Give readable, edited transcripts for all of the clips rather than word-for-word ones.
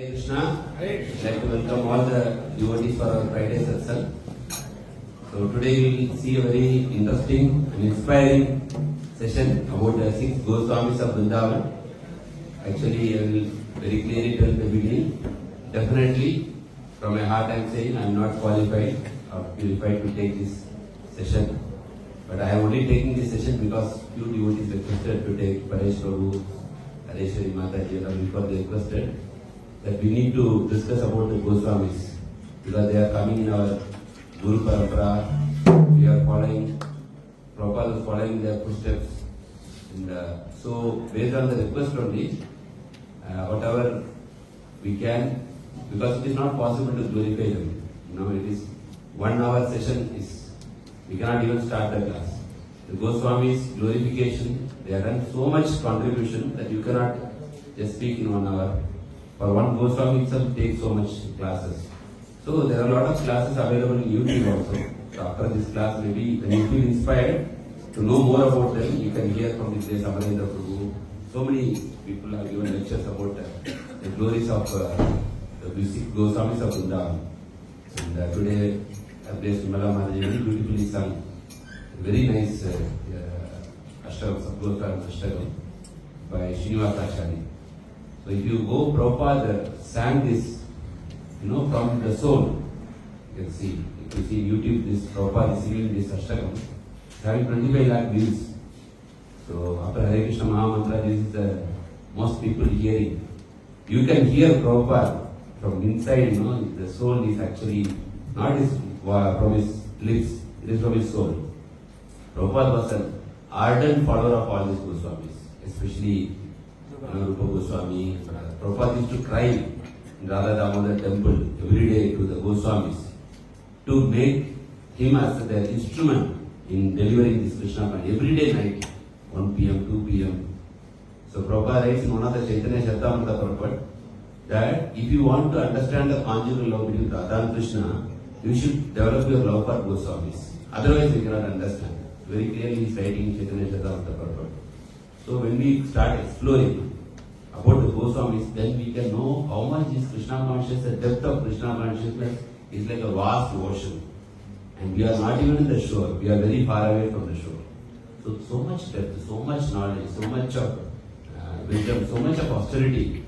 Hare Krishna. I'd like to welcome all the devotees for our Friday satsang. So today we will see a very interesting and inspiring session about the 6 Goswamis of Vrindavan. Actually, I will very clearly tell the beginning. Definitely, from my heart I am saying I am not qualified or purified to take this session. But I am only taking this session because few devotees requested to take Paresh Prabhu, Hareshwari Mataji, and before they requested that we need to discuss about the Goswamis because they are coming in our Guru Parampara. We are following, Prabhupada is following their footsteps. And so, based on the request only, whatever we can, because it is not possible to glorify them. It is 1 hour session, we cannot even start the class. The Goswamis' glorification, they have done so much contribution that you cannot just speak in 1 hour. For one Goswami itself takes so much classes. So there are a lot of classes available in YouTube also. So after this class, maybe when you feel inspired to know more about them, you can hear from this place Amarendra Prabhu. So many people have given lectures about the glories of the Goswamis of Vrindavan. And today, I placed Vimala Mataji very beautifully sung. Very nice Ashtagam, Goswami Ashtagam by Srinivasa Acharya. So if you go, Prabhupada sang this, from the soul. You can see, if you see YouTube, this Prabhupada is singing this Ashtagam, having 25 lakh views. So after Hare Krishna Mahamantra, this is the most people hearing. You can hear Prabhupada from inside, the soul is actually not from his lips, it is from his soul. Prabhupada was an ardent follower of all these Goswamis, especially Rupa Goswami. Prabhupada used to cry in Radha Damodar temple every day to the Goswamis to make him as their instrument in delivering this Krishna Prana every day night, 1 p.m., 2 p.m. So Prabhupada writes in one of the Chaitanya Charitamrita Prabhupada that if you want to understand the conjugal love between Radha and Krishna, you should develop your love for Goswamis. Otherwise you cannot understand. Very clearly he is writing in Chaitanya Charitamrita Prabhupada. So when we start exploring about the Goswamis, then we can know how much is Krishna consciousness, the depth of Krishna consciousness is like a vast ocean. And we are not even in the shore, we are very far away from the shore. So much depth, so much knowledge, so much of wisdom, so much of austerity.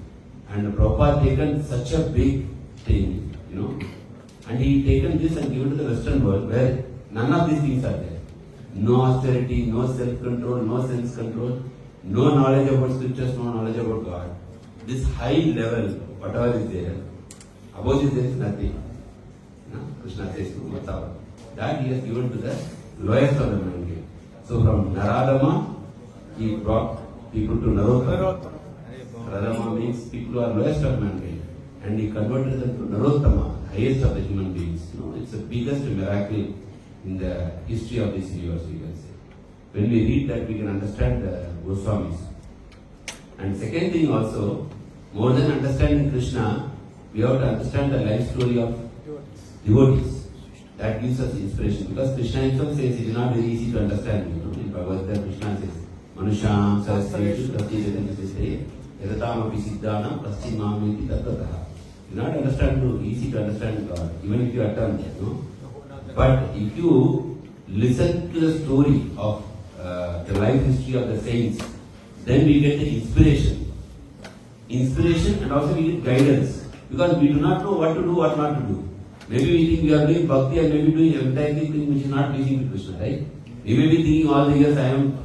And Prabhupada taken such a big thing, and he taken this and given to the Western world where none of these things are there. No austerity, no self-control, no sense-control, no knowledge about scriptures, no knowledge about God. This high level, whatever is there, above this there is nothing. Krishna says, that he has given to the lowest of the mankind. So from Naradama, he brought people to Narottama. Naradama means people who are lowest of mankind. And he converted them to Narottama, highest of the human beings. It's the biggest miracle in the history of this universe, we can say. When we read that, we can understand the Goswamis. And second thing also, more than understanding Krishna, we have to understand the life story of devotees. That gives us inspiration. Because Krishna himself says it is not very easy to understand. In Bhagavad Gita, Krishna says, Manusham sarasreshu pratijatam yadatam api siddhanam prasimamiti tattataha. It is not easy to understand God, even if you attempt. But if you listen to the story of the life history of the saints, then we get the inspiration. Inspiration and also we get guidance. Because we do not know what to do, what not to do. Maybe we think we are doing bhakti and maybe doing entirely thing which is not pleasing to Krishna, right? We may be thinking all the years I am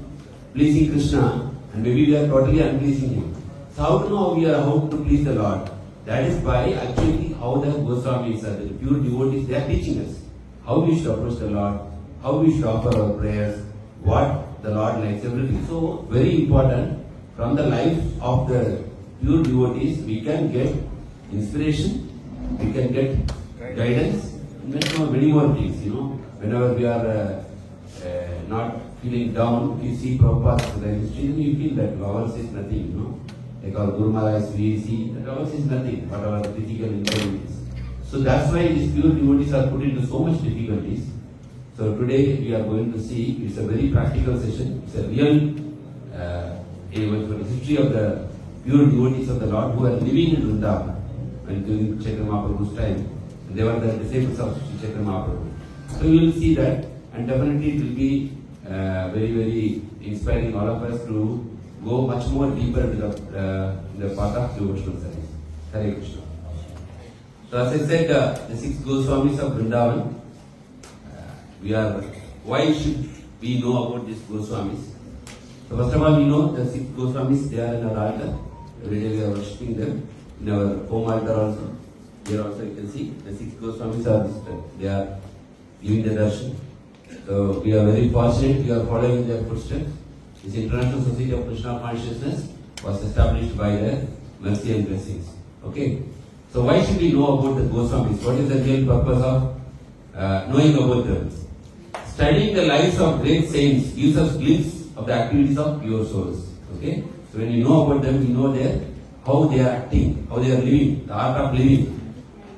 pleasing Krishna and maybe we are totally unpleasing him. So how to know how to please the Lord? That is by actually how the Goswamis are, the pure devotees, they are teaching us how we should approach the Lord, how we should offer our prayers, what the Lord likes, everything. So very important, from the life of the pure devotees, we can get inspiration, we can get guidance, and many more things, Whenever we are not feeling down, if you see Prabhupada's history, then you feel that ours is nothing, Like our Guru Maharaj, we see that ours is nothing, but our physical inconvenience. So that's why these pure devotees are put into so much difficulties. So today we are going to see, it's a very practical session, it's a real history of the pure devotees of the Lord who are living in Vrindavan. when during Chaitanya Mahaprabhu's time. They were the disciples of Chaitanya Mahaprabhu. So you will see that, and definitely it will be very, very inspiring all of us to go much more deeper into the path of devotional service. Hare Krishna. So as I said, the 6 Goswamis of Vrindavan, why should we know about these Goswamis? So first of all, we know the 6 Goswamis, they are in our altar. Every day we are worshipping them. In our home altar also. Here also you can see the 6 Goswamis are visited. They are giving the darshan. So we are very fortunate, we are following their footsteps. This International Society of Krishna Consciousness was established by their mercy and blessings. Okay. So why should we know about the Goswamis? What is the real purpose of knowing about them? Studying the lives of great saints gives us glimpse of the activities of pure souls. Okay. So when you know about them, you know how they are acting, how they are living, the art of living.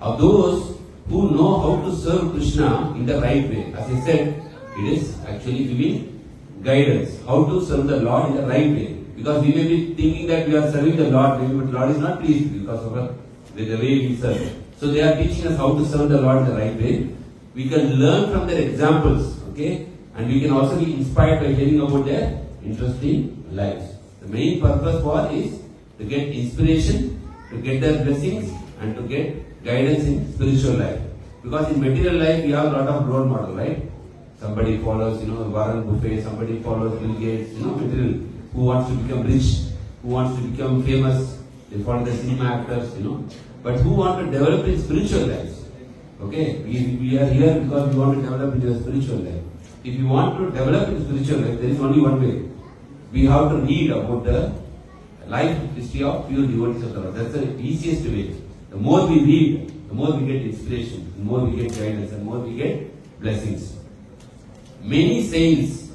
Of those who know how to serve Krishna in the right way. As I said, it is actually giving guidance, how to serve the Lord in the right way. Because we may be thinking that we are serving the Lord, maybe the Lord is not pleased because of the way we serve. So they are teaching us how to serve the Lord in the right way. We can learn from their examples, okay? And we can also be inspired by hearing about their interesting lives. The main purpose is to get inspiration, to get their blessings, and to get guidance in spiritual life. Because in material life, we have a lot of role models, right? Somebody follows, Warren Buffett, somebody follows Bill Gates, material. Who wants to become rich, who wants to become famous, they follow the cinema actors, But who want to develop in spiritual lives? Okay, we are here because we want to develop in your spiritual life. If you want to develop in spiritual life, there is only one way. We have to read about the life history of pure devotees of the Lord. That's the easiest way. The more we read, the more we get inspiration, the more we get guidance, and the more we get blessings. Many saints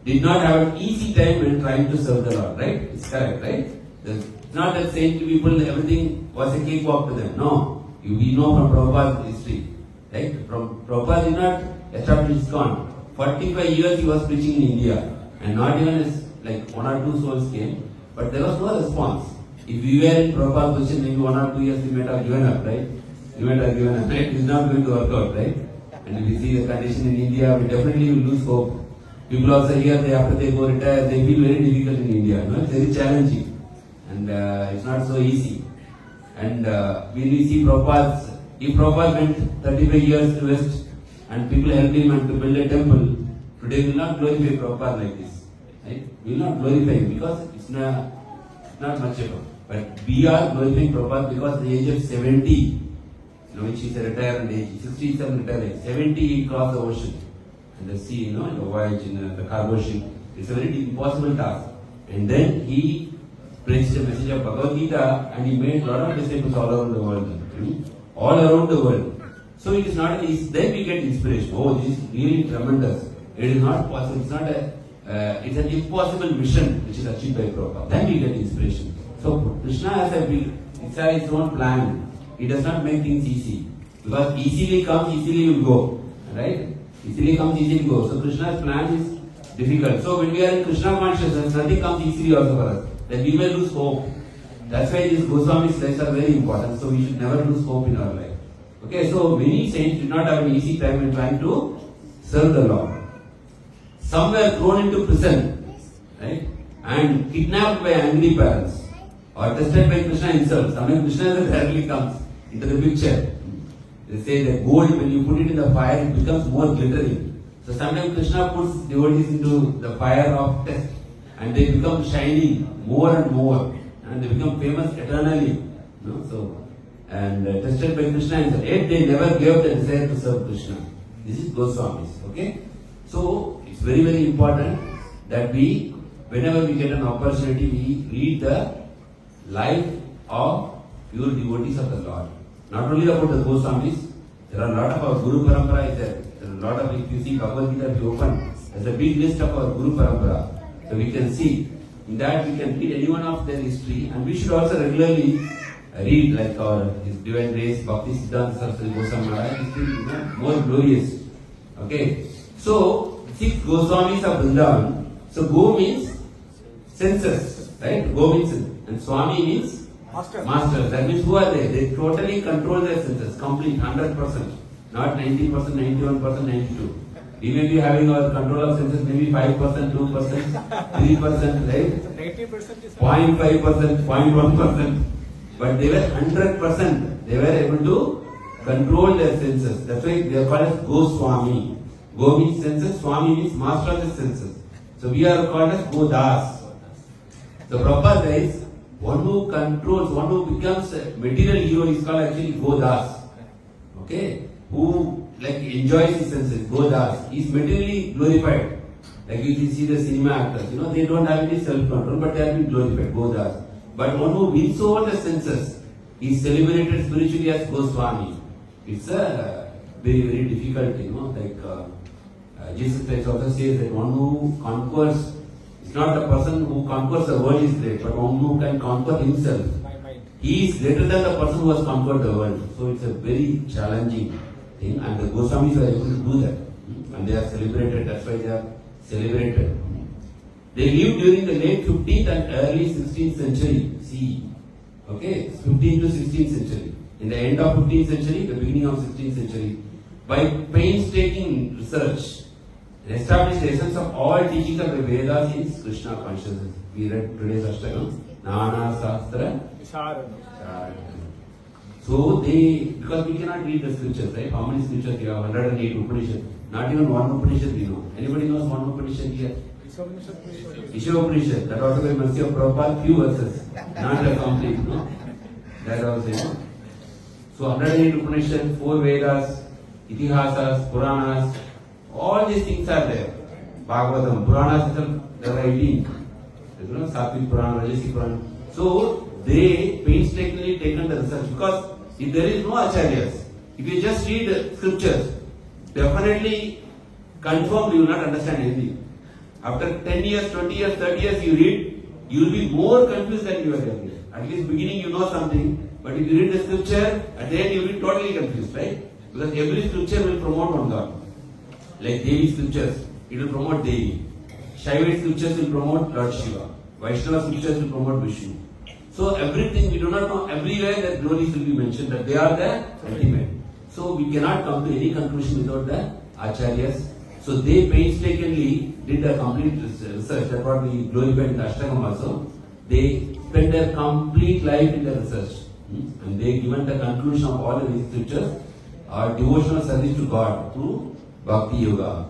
did not have an easy time when trying to serve the Lord, right? It's correct, right? It's not that saint people, everything was a cakewalk to them. No. We know from Prabhupada's history, right? From Prabhupada did not establish ISKCON. 45 years he was preaching in India, and not even like 1 or 2 souls came, but there was no response. If we were in Prabhupada's position, maybe 1 or 2 years we might have given up, right? We might have given up, right? It's not going to work out, right? And if we see the condition in India, we definitely will lose hope. People also here, after they go retire, they feel very difficult in India. It's very challenging, and it's not so easy. And when we see Prabhupada, if Prabhupada went 35 years to West, and people helped him and to build a temple, today we will not glorify Prabhupada like this. Right? We will not glorify him because it's not much of it. But we are glorifying Prabhupada because at the age of 70, which is a retirement age, 67 retired, 70 he crossed the ocean and the sea, the voyage in the cargo ship. It's a very impossible task. And then he preached the message of Bhagavad Gita and he made a lot of disciples all around the world. All around the world. So it is not easy. Then we get inspiration. Oh, this is really tremendous. It is not possible. It's not it's an impossible mission which is achieved by Prabhupada. Then we get inspiration. So Krishna has his own plan. He does not make things easy. Because easily comes, easily will go. Right? Easily comes, easily go. So Krishna's plan is difficult. So when we are in Krishna consciousness, nothing comes easily also for us. Then we may lose hope. That's why these Goswamis' lives are very important. So we should never lose hope in our life. Okay, so many saints did not have an easy time in trying to serve the Lord. Some were thrown into prison, right? And kidnapped by angry parents. Or tested by Krishna himself. Sometimes Krishna directly comes into the picture. They say that gold, when you put it in the fire, it becomes more glittering. So sometimes Krishna puts devotees into the fire of test. And they become shining more and more. And they become famous eternally. Tested by Krishna himself. Yet they never gave the desire to serve Krishna. This is Goswamis. Okay? So, it's very, very important that whenever we get an opportunity, we read the life of pure devotees of the Lord. Not only about the Goswamis, there are a lot of our Guru Parampara is there. There are a lot of, if you see Bhagavad Gita, if you open, there's a big list of our Guru Parampara. So we can see, in that we can read any one of their history, and we should also regularly read like His Divine Grace, Bhakti Siddhanta Saraswati Goswami Maharaj, history is more glorious. Okay, so 6 Goswamis of Vrindavan. So Go means senses, right? Go means, and Swami means Masters. That means who are they? They totally control their senses, complete, 100%. Not 90%, 91%, 92%. We may be having our control of senses maybe 5%, 2%, 3%, right? 90% is 0.5%, 0.1%. But they were 100%. They were able to control their senses. That's why they are called as Goswami. Go means senses, Swami means master of the senses. So we are called as Godas. So Prabhupada says, one who controls, one who becomes a material hero is called actually Godas. Okay? Who like enjoys his senses, Godas. He is materially glorified. Like you can see the cinema actors, they don't have any self-control, but they have been glorified, Godas. But one who wins over the senses is celebrated spiritually as Goswami. It's a very, very difficult, Jesus Christ also says that one who conquers, it's not the person who conquers the world is great, but one who can conquer himself. He is greater than the person who has conquered the world. So it's a very challenging thing, and the Goswamis are able to do that. And they are celebrated, that's why they are celebrated. They lived during the late 15th and early 16th century CE. Okay, 15th to 16th century. In the end of 15th century, the beginning of 16th century. By painstaking research, they established the essence of all teachings of the Vedas in Krishna consciousness. We read today's Ashtakam, Nana Sastra. So because we cannot read the scriptures, right? How many scriptures you have? 108 Upanishads. Not even one Upanishad we know. Anybody knows one Upanishad here? Isha Upanishad. That also by mercy of Prabhupada, few verses. Not a complete, no? That also, So 108 Upanishads, 4 Vedas, Itihasas, Puranas, all these things are there. Bhagavatam, Puranas itself, there are 18. Sattvic Purana, Rajasic Purana. So they painstakingly taken the research, because if there is no acharyas, if you just read scriptures, definitely confirmed you will not understand anything. After 10 years, 20 years, 30 years you read, you will be more confused than you were earlier. At least beginning you know something, but if you read the scripture, at the end you will be totally confused, right? Because every scripture will promote one God. Like Devi scriptures, it will promote Devi. Shaivite scriptures will promote Lord Shiva. Vaishnava scriptures will promote Vishnu. So everything, we do not know, everywhere that glories will be mentioned, that they are the ultimate. So we cannot come to any conclusion without the acharyas. So they painstakingly did a complete research. That's what we glorified in the Ashtakam also. They spent their complete life in the research. And they given the conclusion of all of these scriptures are devotional service to God through Bhakti Yoga.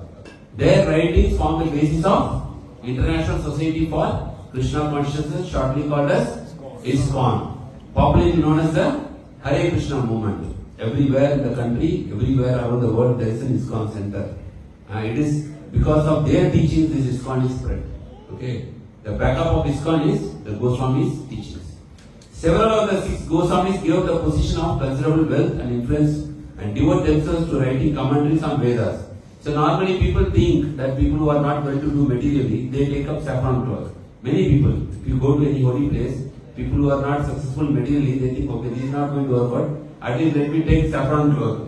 Their writings form the basis of International Society for Krishna Consciousness, shortly called as ISKCON, popularly known as the Hare Krishna movement. Everywhere in the country, everywhere around the world, there is an ISKCON center. It is because of their teachings this ISKCON is spread. Okay, the backup of ISKCON is the Goswamis' teachings. Several of the 6 Goswamis gave up the position of considerable wealth and influence and devote themselves to writing commentaries on Vedas. So normally people think that people who are not well to do materially, they take up saffron cloth. Many people, if you go to any holy place, people who are not successful materially, they think, okay, this is not going to work out, at least let me take saffron cloth,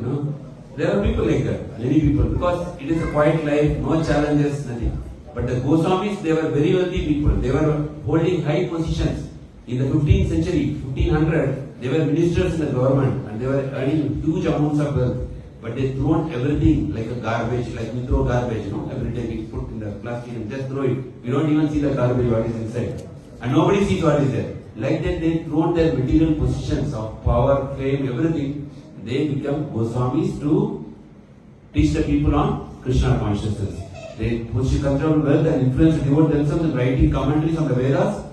There are people like that, many people, because it is a quiet life, no challenges, nothing. But the Goswamis, they were very wealthy people. They were holding high positions. In the 15th century, 1500, they were ministers in the government and they were earning huge amounts of wealth. But they thrown everything like a garbage, like we throw garbage, every day we put in the plastic and just throw it. We don't even see the garbage, what is inside. And nobody sees what is there. Like that, they thrown their material positions of power, fame, everything. They become Goswamis to teach the people on Krishna consciousness. They possess considerable wealth and influence to devote themselves in writing commentaries on the Vedas,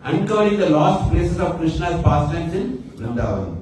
uncovering the lost places of Krishna's pastimes in Vrindavan,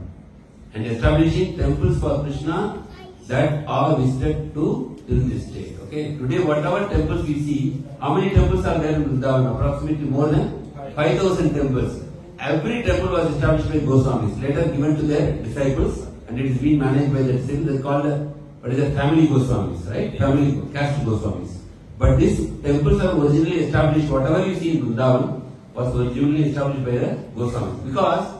and establishing temples for Krishna that are visited till this day. Okay, today whatever temples we see, how many temples are there in Vrindavan? Approximately more than 5,000 temples. Every temple was established by Goswamis, later given to their disciples, and it is being managed by the disciples. They are called family Goswamis, right? Family caste Goswamis. But these temples are originally established, whatever you see in Vrindavan was originally established by the Goswamis. Because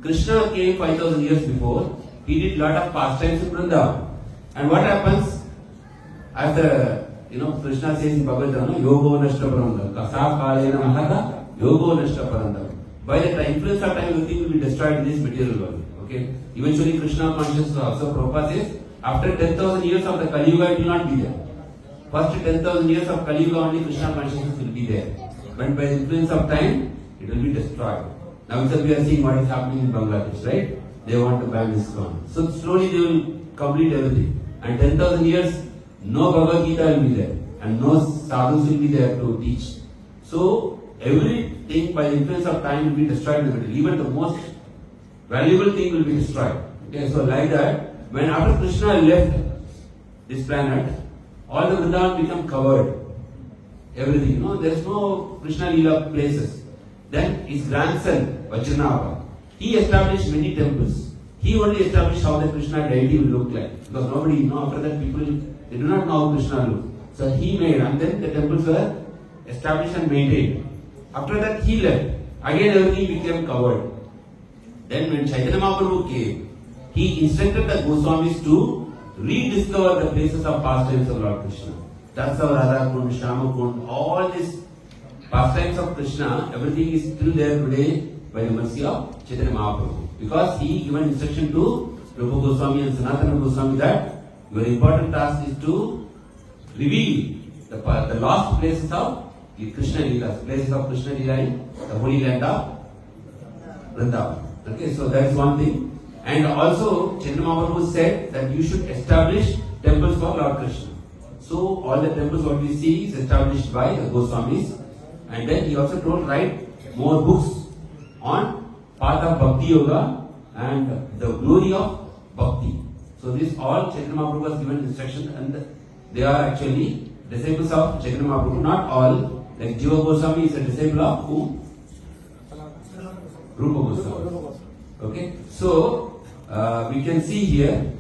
Krishna came 5,000 years before, he did lot of pastimes in Vrindavan. And what happens? As Krishna says in Bhagavad Gita, Yogo Nashta Parandam, Kasa Kalena Mahata, Yogo Nashta Parandam. by the influence of time, everything will be destroyed in this material world. Okay. Eventually, Krishna consciousness also Prabhupada says, after 10,000 years of the Kali Yuga, it will not be there. First 10,000 years of Kali Yuga, only Krishna consciousness will be there. But by the influence of time, it will be destroyed. Now, we are seeing what is happening in Bangladesh, right? They want to ban ISKCON. So slowly they will complete everything. And 10,000 years, no Bhagavad Gita will be there. And no sadhus will be there to teach. So everything by the influence of time will be destroyed in the middle. Even the most valuable thing will be destroyed. Okay, so like that, when after Krishna left this planet, all the Vrindavan become covered. Everything, there is no Krishna Leela places. Then his grandson, Vajranava, he established many temples. He only established how the Krishna deity will look like. Because nobody, after that people, they do not know how Krishna looks. So he made, and then the temples were established and maintained. After that he left. Again everything became covered. Then when Chaitanya Mahaprabhu came, he instructed the Goswamis to rediscover the places of pastimes of Lord Krishna. That's how Radha Kund, Shama Kund, all these pastimes of Krishna, everything is still there today by the mercy of Chaitanya Mahaprabhu. Because he given instruction to Rupa Goswami and Sanatana Goswami that your important task is to reveal the lost places of the Krishna Leela, places of Krishna Leela in the holy land of Vrindavan. Okay, so that's one thing. And also, Chaitanya Mahaprabhu said that you should establish temples for Lord Krishna. So, all the temples what we see is established by the Goswamis. And then he also told write more books on path of Bhakti Yoga and the glory of Bhakti. So, this all Chaitanya Mahaprabhu was given instruction, and they are actually disciples of Chaitanya Mahaprabhu. Not all, like Jiva Goswami is a disciple of who? Rupa Goswami. Okay, so we can see here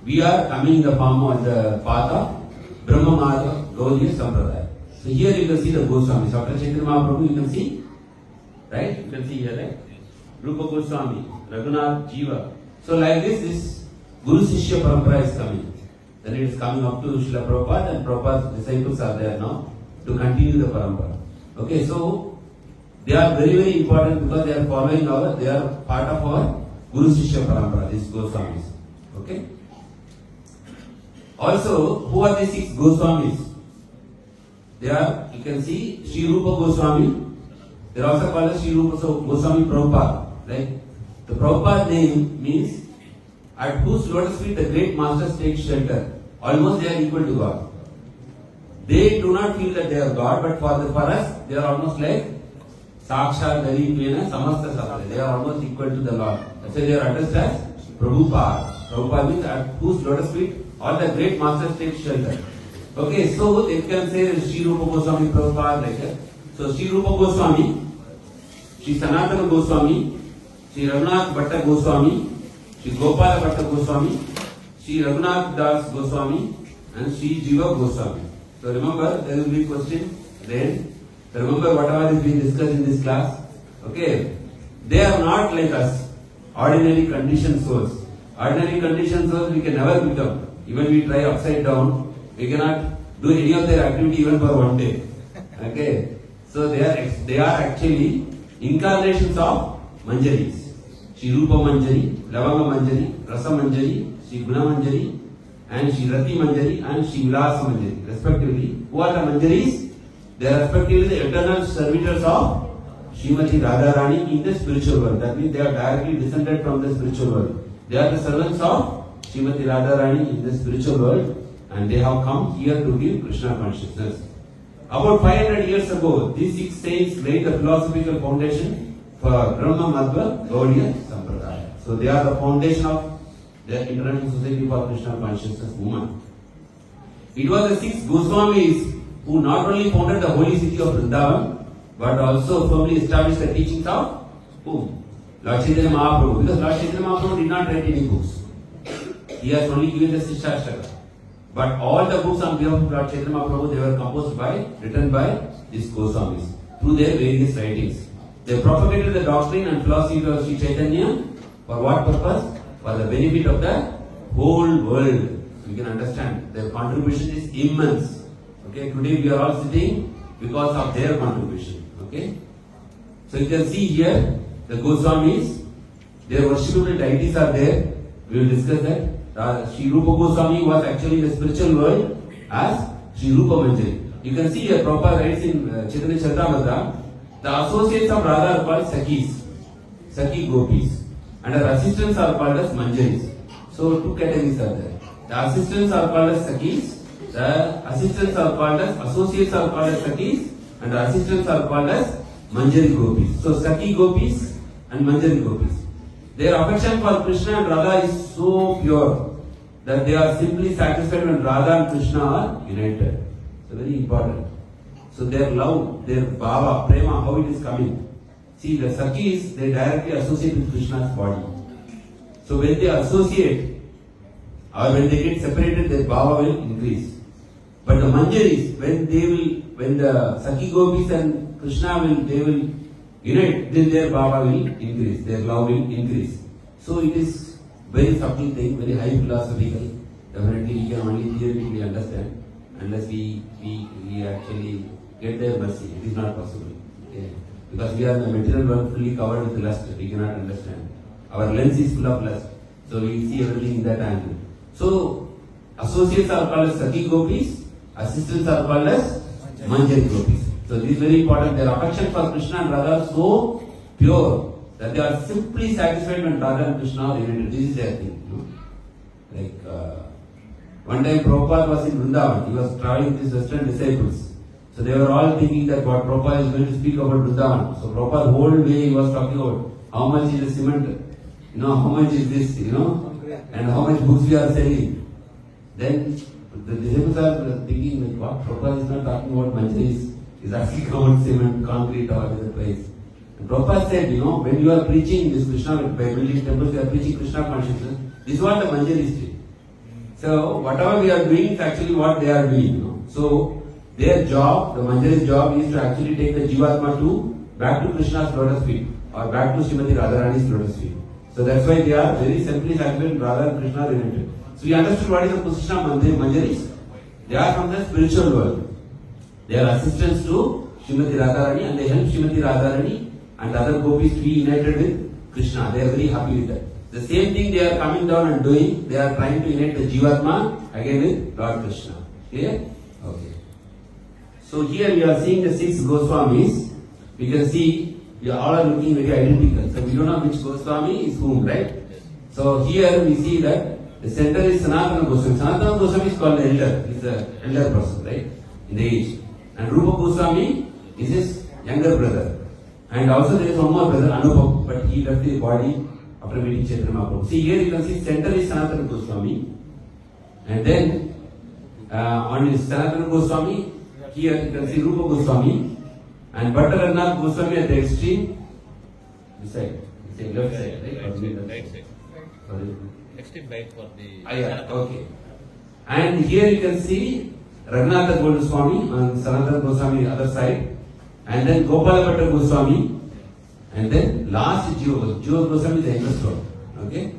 we are coming in the form of the path of Brahma Madhava Gaudiya Sampradaya. So here you can see the Goswamis. After Chaitanya Mahaprabhu you can see, right? You can see here, right? Rupa Goswami, Raghunath, Jiva. So like this Guru Sishya Parampara is coming. Then it is coming up to Srila Prabhupada, and Prabhupada's disciples are there now to continue the parampara. Okay, so they are very, very important because they are following they are part of our Guru Sishya Parampara, these Goswamis. Okay? Also, who are these 6 Goswamis? They are, you can see, Sri Rupa Goswami. They are also called as Sri Rupa Goswami Prabhupada. Right? The Prabhupada name means at whose lotus feet the great masters take shelter. Almost they are equal to God. They do not feel that they are God, but for us, they are almost like Saksha, Dari, Pena, Samasta Sastra. They are almost equal to the Lord. That's why they are addressed as Prabhupada. Prabhupada means at whose lotus feet all the great masters take shelter. Okay, so they can say Sri Rupa Goswami Prabhupada like that. So Sri Rupa Goswami, Sri Sanatana Goswami, Sri Raghunath Bhatta Goswami, Sri Gopala Bhatta Goswami, Sri Raghunath Das Goswami, and Sri Jiva Goswami. So remember, there will be a question then. Remember whatever is being discussed in this class. Okay, they are not like us, ordinary conditioned souls. Ordinary conditioned souls we can never become. Even we try upside down, we cannot do any of their activity even for one day. Okay, so they are actually incarnations of Manjaris. Shri Rupa Manjari, Lavanga Manjari, Rasa Manjari, Shri Guna Manjari, and Shri Rati Manjari and Shri Vilasa Manjari, respectively. Who are the Manjaris? They are respectively the eternal servitors of Srimati Radharani in the spiritual world. That means they are directly descended from the spiritual world. They are the servants of Srimati Radharani in the spiritual world, and they have come here to give Krishna consciousness. About 500 years ago, these 6 saints laid the philosophical foundation for Brahma Madhva Gaudiya Sampradaya. So they are the foundation of the International Society for Krishna Consciousness movement. It was the 6 Goswamis who not only founded the holy city of Vrindavan, but also firmly established the teachings of whom? Lord Chaitanya Mahaprabhu. Because Lord Chaitanya Mahaprabhu did not write any books. He has only given the Shishashtaka. But all the books on behalf of Lord Chaitanya Mahaprabhu, they were written by these Goswamis through their various writings. They propagated the doctrine and philosophy of Sri Chaitanya for what purpose? For the benefit of the whole world. You can understand their contribution is immense. Okay, today we are all sitting because of their contribution. Okay, So you can see here the Goswamis, their worshipable deities are there. We will discuss that. Sri Rupa Goswami was actually in the spiritual world as Sri Rupa Manjari. You can see here Prabhupada writes in Chaitanya Charitamrita, the associates of Radha are called Sakhis, Sakhi Gopis, and her assistants are called as Manjaris. So two categories are there. The assistants are called as Sakhis, the assistants are called as associates are called as Sakhis, and the assistants are called as Manjari Gopis. So Sakhi Gopis and Manjari Gopis. Their affection for Krishna and Radha is so pure that they are simply satisfied when Radha and Krishna are united. So very important. So their love, their bhava, prema, how it is coming. See, the Sakhis, they directly associate with Krishna's body. So when they associate or when they get separated, their bhava will increase. But the Manjaris, when the Sakhi Gopis and Krishna they will unite, then their bhava will increase, their love will increase. So it is very subtle thing, very high philosophical. Definitely we can only theoretically understand unless we actually get their mercy. It is not possible. Okay. Because we are in the material world fully covered with lust, we cannot understand. Our lens is full of lust. So we see everything in that angle. So associates are called as Sakhi Gopis, assistants are called as Manjari Gopis. So this is very important. Their affection for Krishna and Radha is so pure that they are simply satisfied when Radha and Krishna are united. This is their thing. Like one time Prabhupada was in Vrindavan. He was traveling with his Western disciples. So they were all thinking that what Prabhupada is going to speak about Vrindavan. So Prabhupada the whole way he was talking about how much is the cement, how much is this, and how much books we are selling. Then the disciples are thinking like what Prabhupada is not talking about Manjaris. Is asking about cement, concrete, or other place. And Prabhupada said, when you are preaching this Krishna, by building temples, you are preaching Krishna consciousness. This is what the Manjaris did. So, whatever we are doing is actually what they are doing. So, their job, the Manjari's job is to actually take the Jivatma back to Krishna's lotus feet, or back to Srimati Radharani's lotus feet. So, that's why they are very simply satisfied Radha and Krishna are united. So, we understood what is the position of Manjaris. They are from the spiritual world. They are assistants to Srimati Radharani and they help Srimati Radharani and other gopis to be united with Krishna. They are very happy with that. The same thing they are coming down and doing, they are trying to unite the Jivatma again with Lord Krishna. Clear? Okay. So here we are seeing the 6 Goswamis. We can see we all are looking very identical. So we don't know which Goswami is whom, right? So here we see that the center is Sanatana Goswami. Sanatana Goswami is called the elder. He is the elder person, right? In the age. And Rupa Goswami is his younger brother. And also there is one more brother, Anupam, but he left his body after meeting Chaitanya Mahaprabhu. See here you can see center is Sanatana Goswami. And then on his Sanatana Goswami, here you can see Rupa Goswami. And Bhattaranath Goswami at the extreme, this side, left side, right? Right side. Sorry. Extreme right for the... Okay. And here you can see Raghunatha Goswami on Sanatana Goswami other side, and then Gopala Bhatta Goswami, and then last Jiva Goswami is the youngest one. Okay?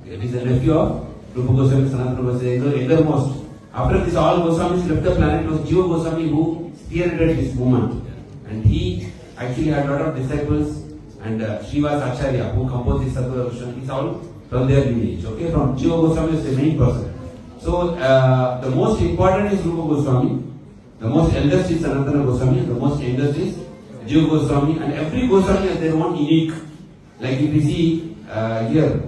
It is the nephew of Rupa Goswami, Sanatana Goswami, the eldermost. After this all Goswamis left the planet, it was Jiva Goswami who spearheaded this movement. And he actually had a lot of disciples, and Srivas Acharya who composed this Sattva Rashna, is all from their lineage. Okay? From Jiva Goswami is the main person. So, the most important is Rupa Goswami, the most eldest is Sanatana Goswami, the most youngest is Jiva Goswami, and every Goswami has their own unique. Like if you see here,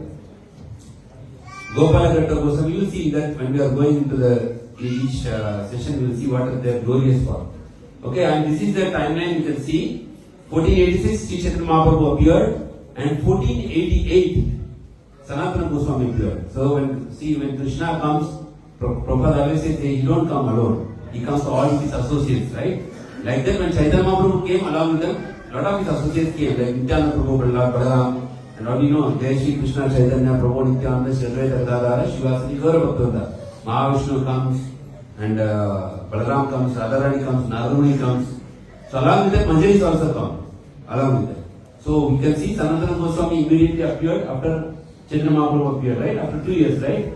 Gopala Bhatta Goswami, you will see that when we are going into each session, we will see what are their glorious for. Okay, and this is the timeline you can see. 1486, Sri Chaitanya Mahaprabhu appeared, and 1488, Sanatana Goswami appeared. So when Krishna comes, Prabhupada always says, he don't come alone. He comes to all his associates, right? Like that when Chaitanya Mahaprabhu came along with them, a lot of his associates came, like Nityananda Prabhu, Prahlad, Balaram, and all you know, Jai Shri Krishna, Chaitanya Prabhu, Nityananda, Shadvaita, Radharani, Shivasani, Gaura Bhaktivinoda. Mahavishnu comes, and Balaram comes, Radharani comes, Narumani comes. So along with that, Manjaris also come, along with that. So we can see Sanatana Goswami immediately appeared after Chaitanya Mahaprabhu appeared, right? After 2 years, right?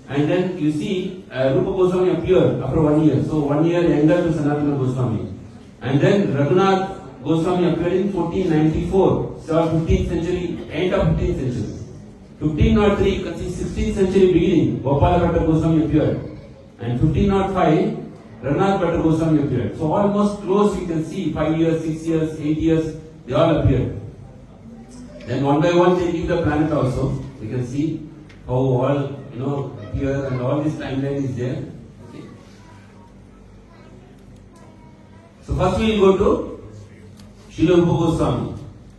And then you see Rupa Goswami appeared after 1 year. So 1 year younger to Sanatana Goswami. And then Raghunath Goswami appeared in 1494, so 15th century, end of 15th century. 1503, you can see 16th century beginning, Gopala Bhatta Goswami appeared. And 1505, Rannath Bhatta Goswami appeared. So almost close, you can see 5 years, 6 years, 8 years, they all appeared. Then one by one they leave the planet also. You can see how all appear, and all this timeline is there. Okay. So first we will go to Srila Rupa Goswami.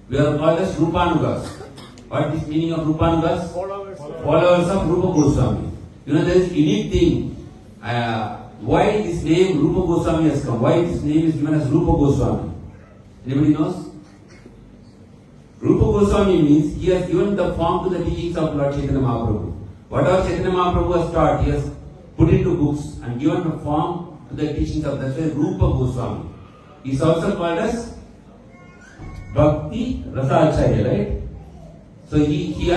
We are called as Rupanugas. What is meaning of Rupanugas? Followers of Rupa Goswami. There is unique thing. Why this name Rupa Goswami has come? Why this name is given as Rupa Goswami? Anybody knows? Rupa Goswami means he has given the form to the teachings of Lord Chaitanya Mahaprabhu. Whatever Chaitanya Mahaprabhu has taught, he has put into books and given the form to the teachings of, that's why Rupa Goswami. He is also called as Bhakti Rasacharya, right? So he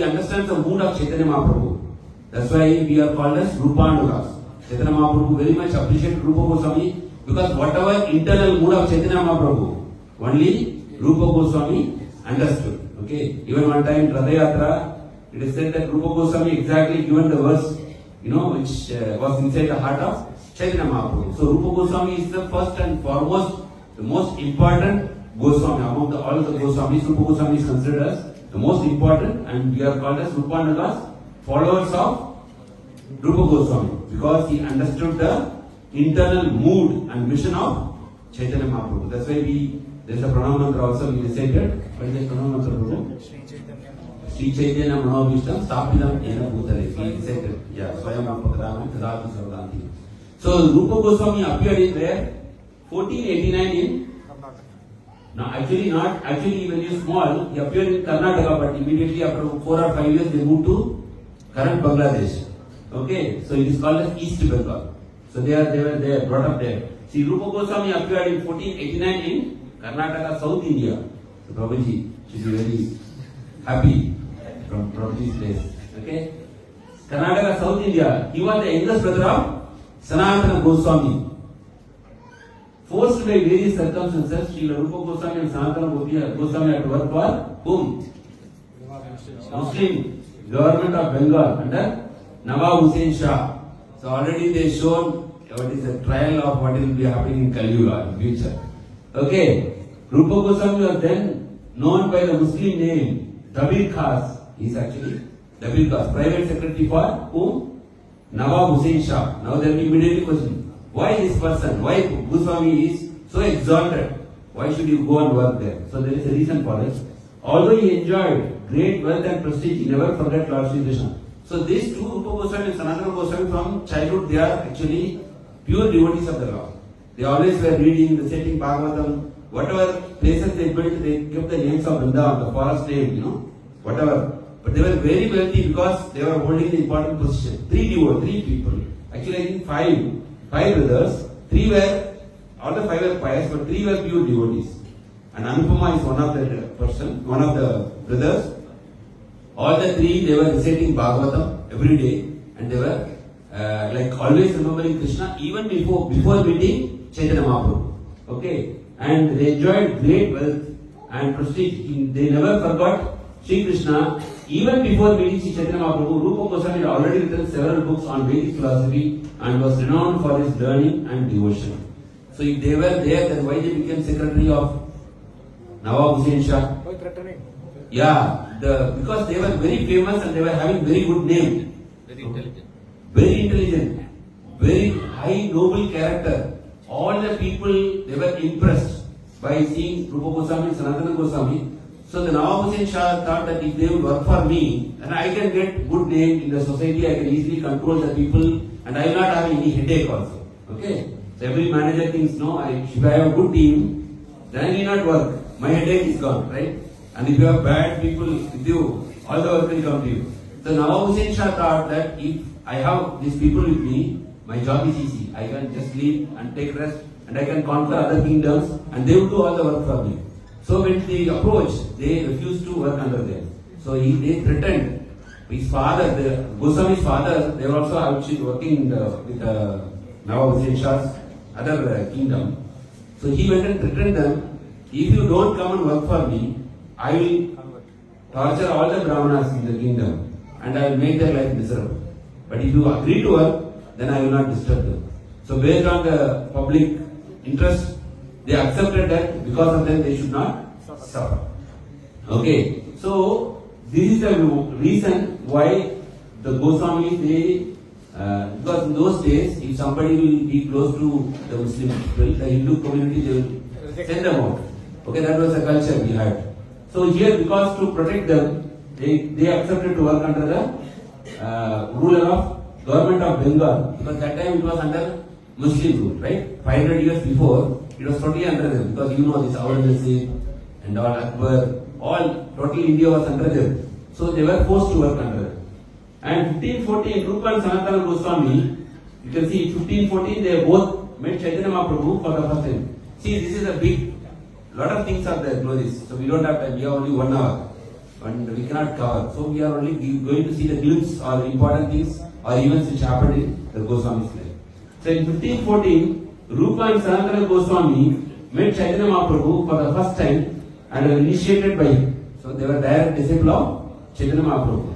understands the mood of Chaitanya Mahaprabhu. That's why we are called as Rupanugas. Chaitanya Mahaprabhu very much appreciated Rupa Goswami because whatever internal mood of Chaitanya Mahaprabhu, only Rupa Goswami understood. Okay. Even one time in Radha Yatra, it is said that Rupa Goswami exactly given the verse, which was inside the heart of Chaitanya Mahaprabhu. So Rupa Goswami is the first and foremost, the most important Goswami. Among all the Goswamis, Rupa Goswami is considered as the most important, and we are called as Rupanugas, followers of Rupa Goswami, because he understood the internal mood and mission of Chaitanya Mahaprabhu. That's why there is a pranam mantra also we recited. What is the pranam mantra, Prabhu? Sri Chaitanya Manobhishtam Stapidam Ena Bhutale. We recited. Yeah, Swayam Apakadam Tadatu Sarvanti. So Rupa Goswami appeared in where? 1489 in. Now actually when he was small, he appeared in Karnataka, but immediately after 4 or 5 years they moved to current Bangladesh. Okay, so it is called as East Bengal. So they were there, brought up there. See, Rupa Goswami appeared in 1489 in Karnataka, South India. So Prabhuji should be very happy from Prabhuji's place. Okay, Karnataka, South India. He was the youngest brother of Sanatana Goswami. Forced by various circumstances, Srila Rupa Goswami and Sanatana Goswami had to work for whom? Muslim government of Bengal under Nawab Hussain Shah. So already they shown what is the trial of what will be happening in Kali Yuga in future. Okay, Rupa Goswami was then known by the Muslim name Dabir Khas. He is actually Dabir Khas, private secretary for whom? Nawab Hussain Shah. Now there will be immediately question. Why this person? Why Goswami is so exalted? Why should you go and work there? So there is a reason for it. Although he enjoyed great wealth and prestige, he never forgot Lord Sri Krishna. So these two, Rupa Goswami and Sanatana Goswami, from childhood, they are actually pure devotees of the Lord. They always were reading, reciting Bhagavatam, whatever places they built, they kept the names of Vrindavan, the forest name, whatever. But they were very wealthy because they were holding the important position. Three people. Actually, I think five brothers. All the five were pious, but three were pure devotees. And Anupama is one of the brothers. All the three, they were reciting Bhagavatam every day, and they were always remembering Krishna even before meeting Chaitanya Mahaprabhu. Okay, and they enjoyed great wealth and prestige. They never forgot Sri Krishna even before meeting Sri Chaitanya Mahaprabhu. Rupa Goswami had already written several books on Vedic philosophy and was renowned for his learning and devotion. So if they were there, then why they became secretary of Nawab Hussain Shah? Why threatening? Yeah, because they were very famous and they were having very good name. Very intelligent. Very intelligent, very high noble character. All the people, they were impressed by seeing Rupa Goswami and Sanatana Goswami. So the Nawab Hussain Shah thought that if they would work for me, then I can get good name in the society, I can easily control the people, and I will not have any headache also. Okay? So every manager thinks, no, if I have a good team, then I need not work. My headache is gone, right? And if you have bad people with you, all the work will come to you. So Nawab Hussain Shah thought that if I have these people with me, my job is easy. I can just sleep and take rest, and I can conquer other kingdoms, and they will do all the work for me. So when they approached, they refused to work under them. So they threatened. His father, Goswami's father, they were also actually working with Nawab Hussain Shah's other kingdom. So he went and threatened them if you don't come and work for me, I will torture all the Brahmanas in the kingdom and I will make their life miserable. But if you agree to work, then I will not disturb them. So based on the public interest, they accepted that because of them they should not suffer. Okay, so this is the reason why the Goswamis, because in those days, if somebody will be close to the Muslim people, the Hindu community, they will send them out. Okay, that was the culture we had. So here, because to protect them, they accepted to work under the ruler of government of Bengal, because that time it was under Muslim rule, right? 500 years before, it was totally under them, because you know this Aurangzeb and all Akbar, all total India was under them. So they were forced to work under them. And 1514, Rupa and Sanatana Goswami, you can see 1514 they both met Chaitanya Mahaprabhu for the first time. See, this is a big, lot of things are there, know this. So we don't have time, we have only 1 hour. And we cannot cover. So we are only going to see the glimpse or important things or events which happened in the Goswami's life. So in 1514, Rupa and Sanatana Goswami met Chaitanya Mahaprabhu for the first time and were initiated by him. So they were direct disciples of Chaitanya Mahaprabhu.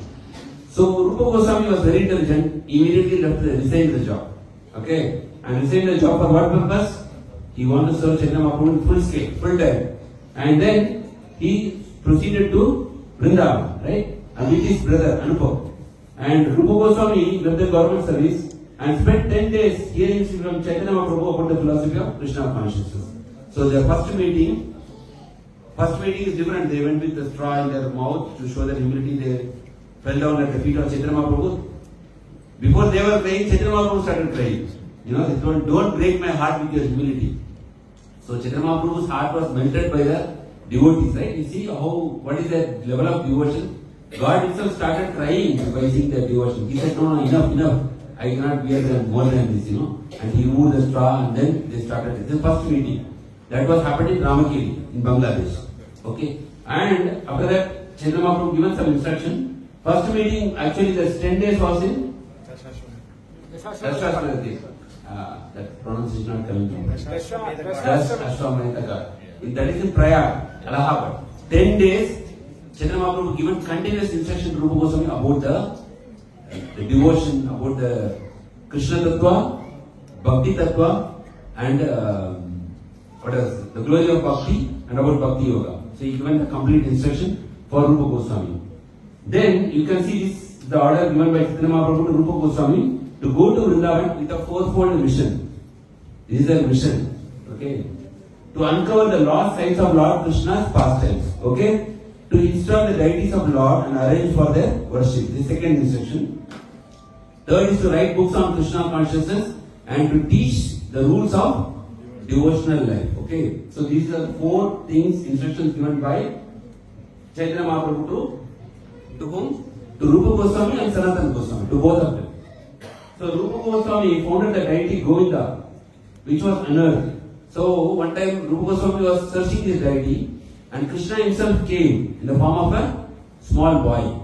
So Rupa Goswami was very intelligent, immediately resigned the job. Okay? And resigned the job for what purpose? He wanted to serve Chaitanya Mahaprabhu in full scale, full time. And then he proceeded to Vrindavan, right? And with his brother Anupam. And Rupa Goswami left the government service and spent 10 days hearing from Chaitanya Mahaprabhu about the philosophy of Krishna consciousness. So their first meeting is different. They went with the straw in their mouth to show their humility. They fell down at the feet of Chaitanya Mahaprabhu. Before they were praying, Chaitanya Mahaprabhu started praying. You know, they told, don't break my heart with your humility. So Chaitanya Mahaprabhu's heart was melted by the devotees, right? You see what is the level of devotion? God himself started crying by seeing their devotion. He said, no, enough. I cannot bear them more than this, And he removed the straw and then they started. This is the first meeting. That was happened in Ramakiri, in Bangladesh. Okay? And after that, Chaitanya Mahaprabhu given some instruction. First meeting, actually, the 10 days was in Dashashwamedha. That pronunciation is not coming from Dashashwamedha. That is in Prayag, Allahabad. 10 days, Chaitanya Mahaprabhu given continuous instruction to Rupa Goswami about the devotion, about the Krishna Tattva, Bhakti Tattva, and what else? The glory of Bhakti and about Bhakti Yoga. So he given the complete instruction for Rupa Goswami. Then you can see this, the order given by Chaitanya Mahaprabhu to Rupa Goswami to go to Vrindavan with a fourfold mission. This is a mission. Okay. To uncover the lost sides of Lord Krishna's pastimes. Okay. To install the deities of Lord and arrange for their worship. This is the second instruction. Third is to write books on Krishna consciousness and to teach the rules of devotional life. Okay. So these are 4 things, instructions given by Chaitanya Mahaprabhu to whom? To Rupa Goswami and Sanatana Goswami, to both of them. So Rupa Goswami founded the deity Govinda, which was unearthed. So one time Rupa Goswami was searching this deity and Krishna himself came in the form of a small boy.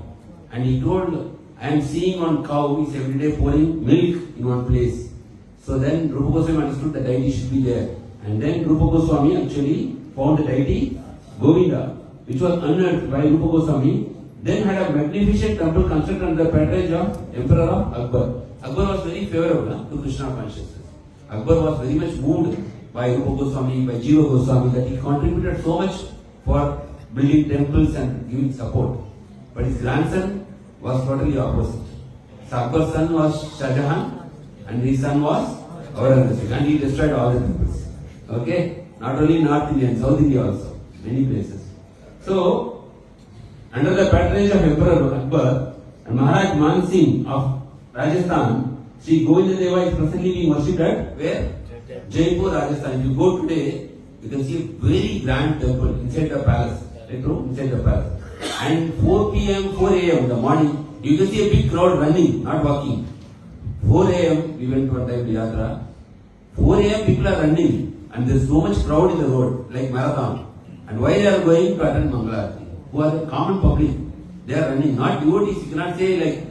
And he told, I am seeing one cow is every day pouring milk in one place. So then Rupa Goswami understood the deity should be there. And then Rupa Goswami actually found the deity Govinda, which was unearthed by Rupa Goswami. Then had a magnificent temple constructed under the patronage of Emperor of Akbar. Akbar was very favorable to Krishna consciousness. Akbar was very much moved by Rupa Goswami, by Jiva Goswami, that he contributed so much for building temples and giving support. But his grandson was totally opposite. So Akbar's son was Shah Jahan and his son was Aurangzeb, and he destroyed all the temples. Okay? Not only North India, and South India also, many places. So, under the patronage of Emperor Akbar and Maharaj Man Singh of Rajasthan, Sri Govinda Deva is presently being worshipped at where? Jaipur, Rajasthan. If you go today, you can see a very grand temple inside the palace. Right, no? Inside the palace. And 4 p.m., 4 a.m. in the morning, you can see a big crowd running, not walking. 4 a.m., we went one time to Yatra. 4 a.m. people are running and there is so much crowd in the road, like marathon. And why they are going to attend Mangalarati? Who are the common public? They are running, not devotees. You cannot say like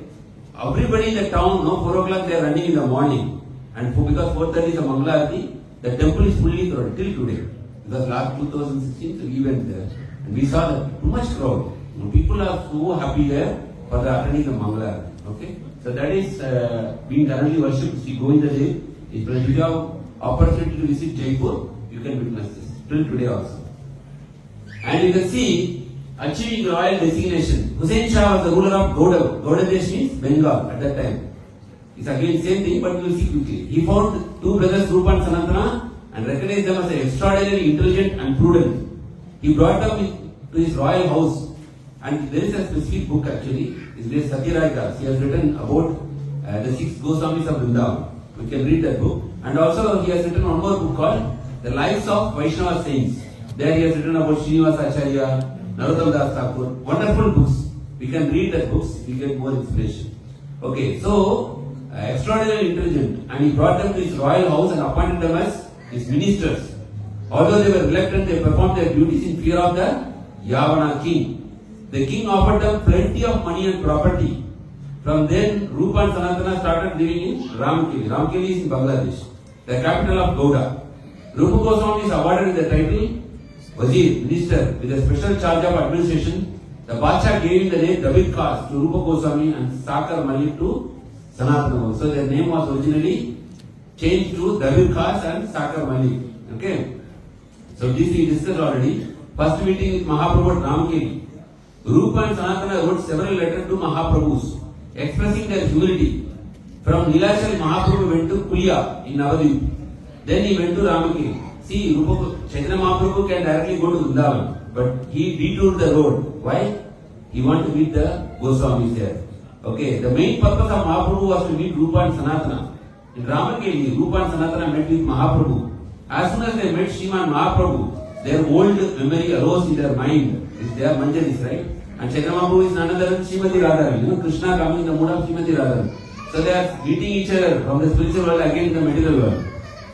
everybody in the town, 4 o'clock they are running in the morning. And because 4:30 is a Mangalarati, the temple is fully crowded till today. Because last 2016 we went there and we saw that too much crowd. People are so happy there for the attending the Mangala. Okay, so that is being currently worshipped. Sri Govinda Dev. If you have opportunity to visit Jaipur, you can witness this till today also. And you can see achieving royal designation. Hussain Shah was the ruler of Gauda. Gauda Desh means Bengal at that time. It's again same thing, but you will see quickly. He found two brothers, Rupa and Sanatana, and recognized them as extraordinarily intelligent and prudent. He brought them to his royal house, and there is a specific book actually. His name is Satyaraj Das. He has written about the 6 Goswamis of Vrindavan. We can read that book. And also he has written one more book called The Lives of Vaishnava Saints. There he has written about Srinivasa Acharya, Narottam Das Thakur. Wonderful books. We can read that books. We get more inspiration. Okay, so extraordinarily intelligent, and he brought them to his royal house and appointed them as his ministers. Although they were reluctant, they performed their duties in fear of the Yavana king. The king offered them plenty of money and property. From then, Rupa and Sanatana started living in Ramkeli. Ramkeli is in Bangladesh, the capital of Gauda. Rupa Goswami is awarded with the title Wazir, minister, with a special charge of administration. The Bacha gave him the name David Kas to Rupa Goswami and Sakar Malik to Sanatana. So their name was originally changed to David Kas and Sakar Malik. Okay. So this we discussed already. First meeting with Mahaprabhu at Ramkeli. Rupa and Sanatana wrote several letters to Mahaprabhus expressing their humility. From Nilachal, Mahaprabhu went to Kulia in Navadvip. Then he went to Ramkeli. See, Chaitanya Mahaprabhu can directly go to Vrindavan, but he detoured the road. Why? He wanted to meet the Goswamis there. Okay, the main purpose of Mahaprabhu was to meet Rupa and Sanatana. In Ramkeli, Rupa and Sanatana met with Mahaprabhu. As soon as they met Sriman Mahaprabhu, their old memory arose in their mind. It's their manjaris, right? And Chaitanya Mahaprabhu is none other than Srimati Radharani. Krishna coming in the mood of Srimati Radharani. So they are meeting each other from the spiritual world again in the material world.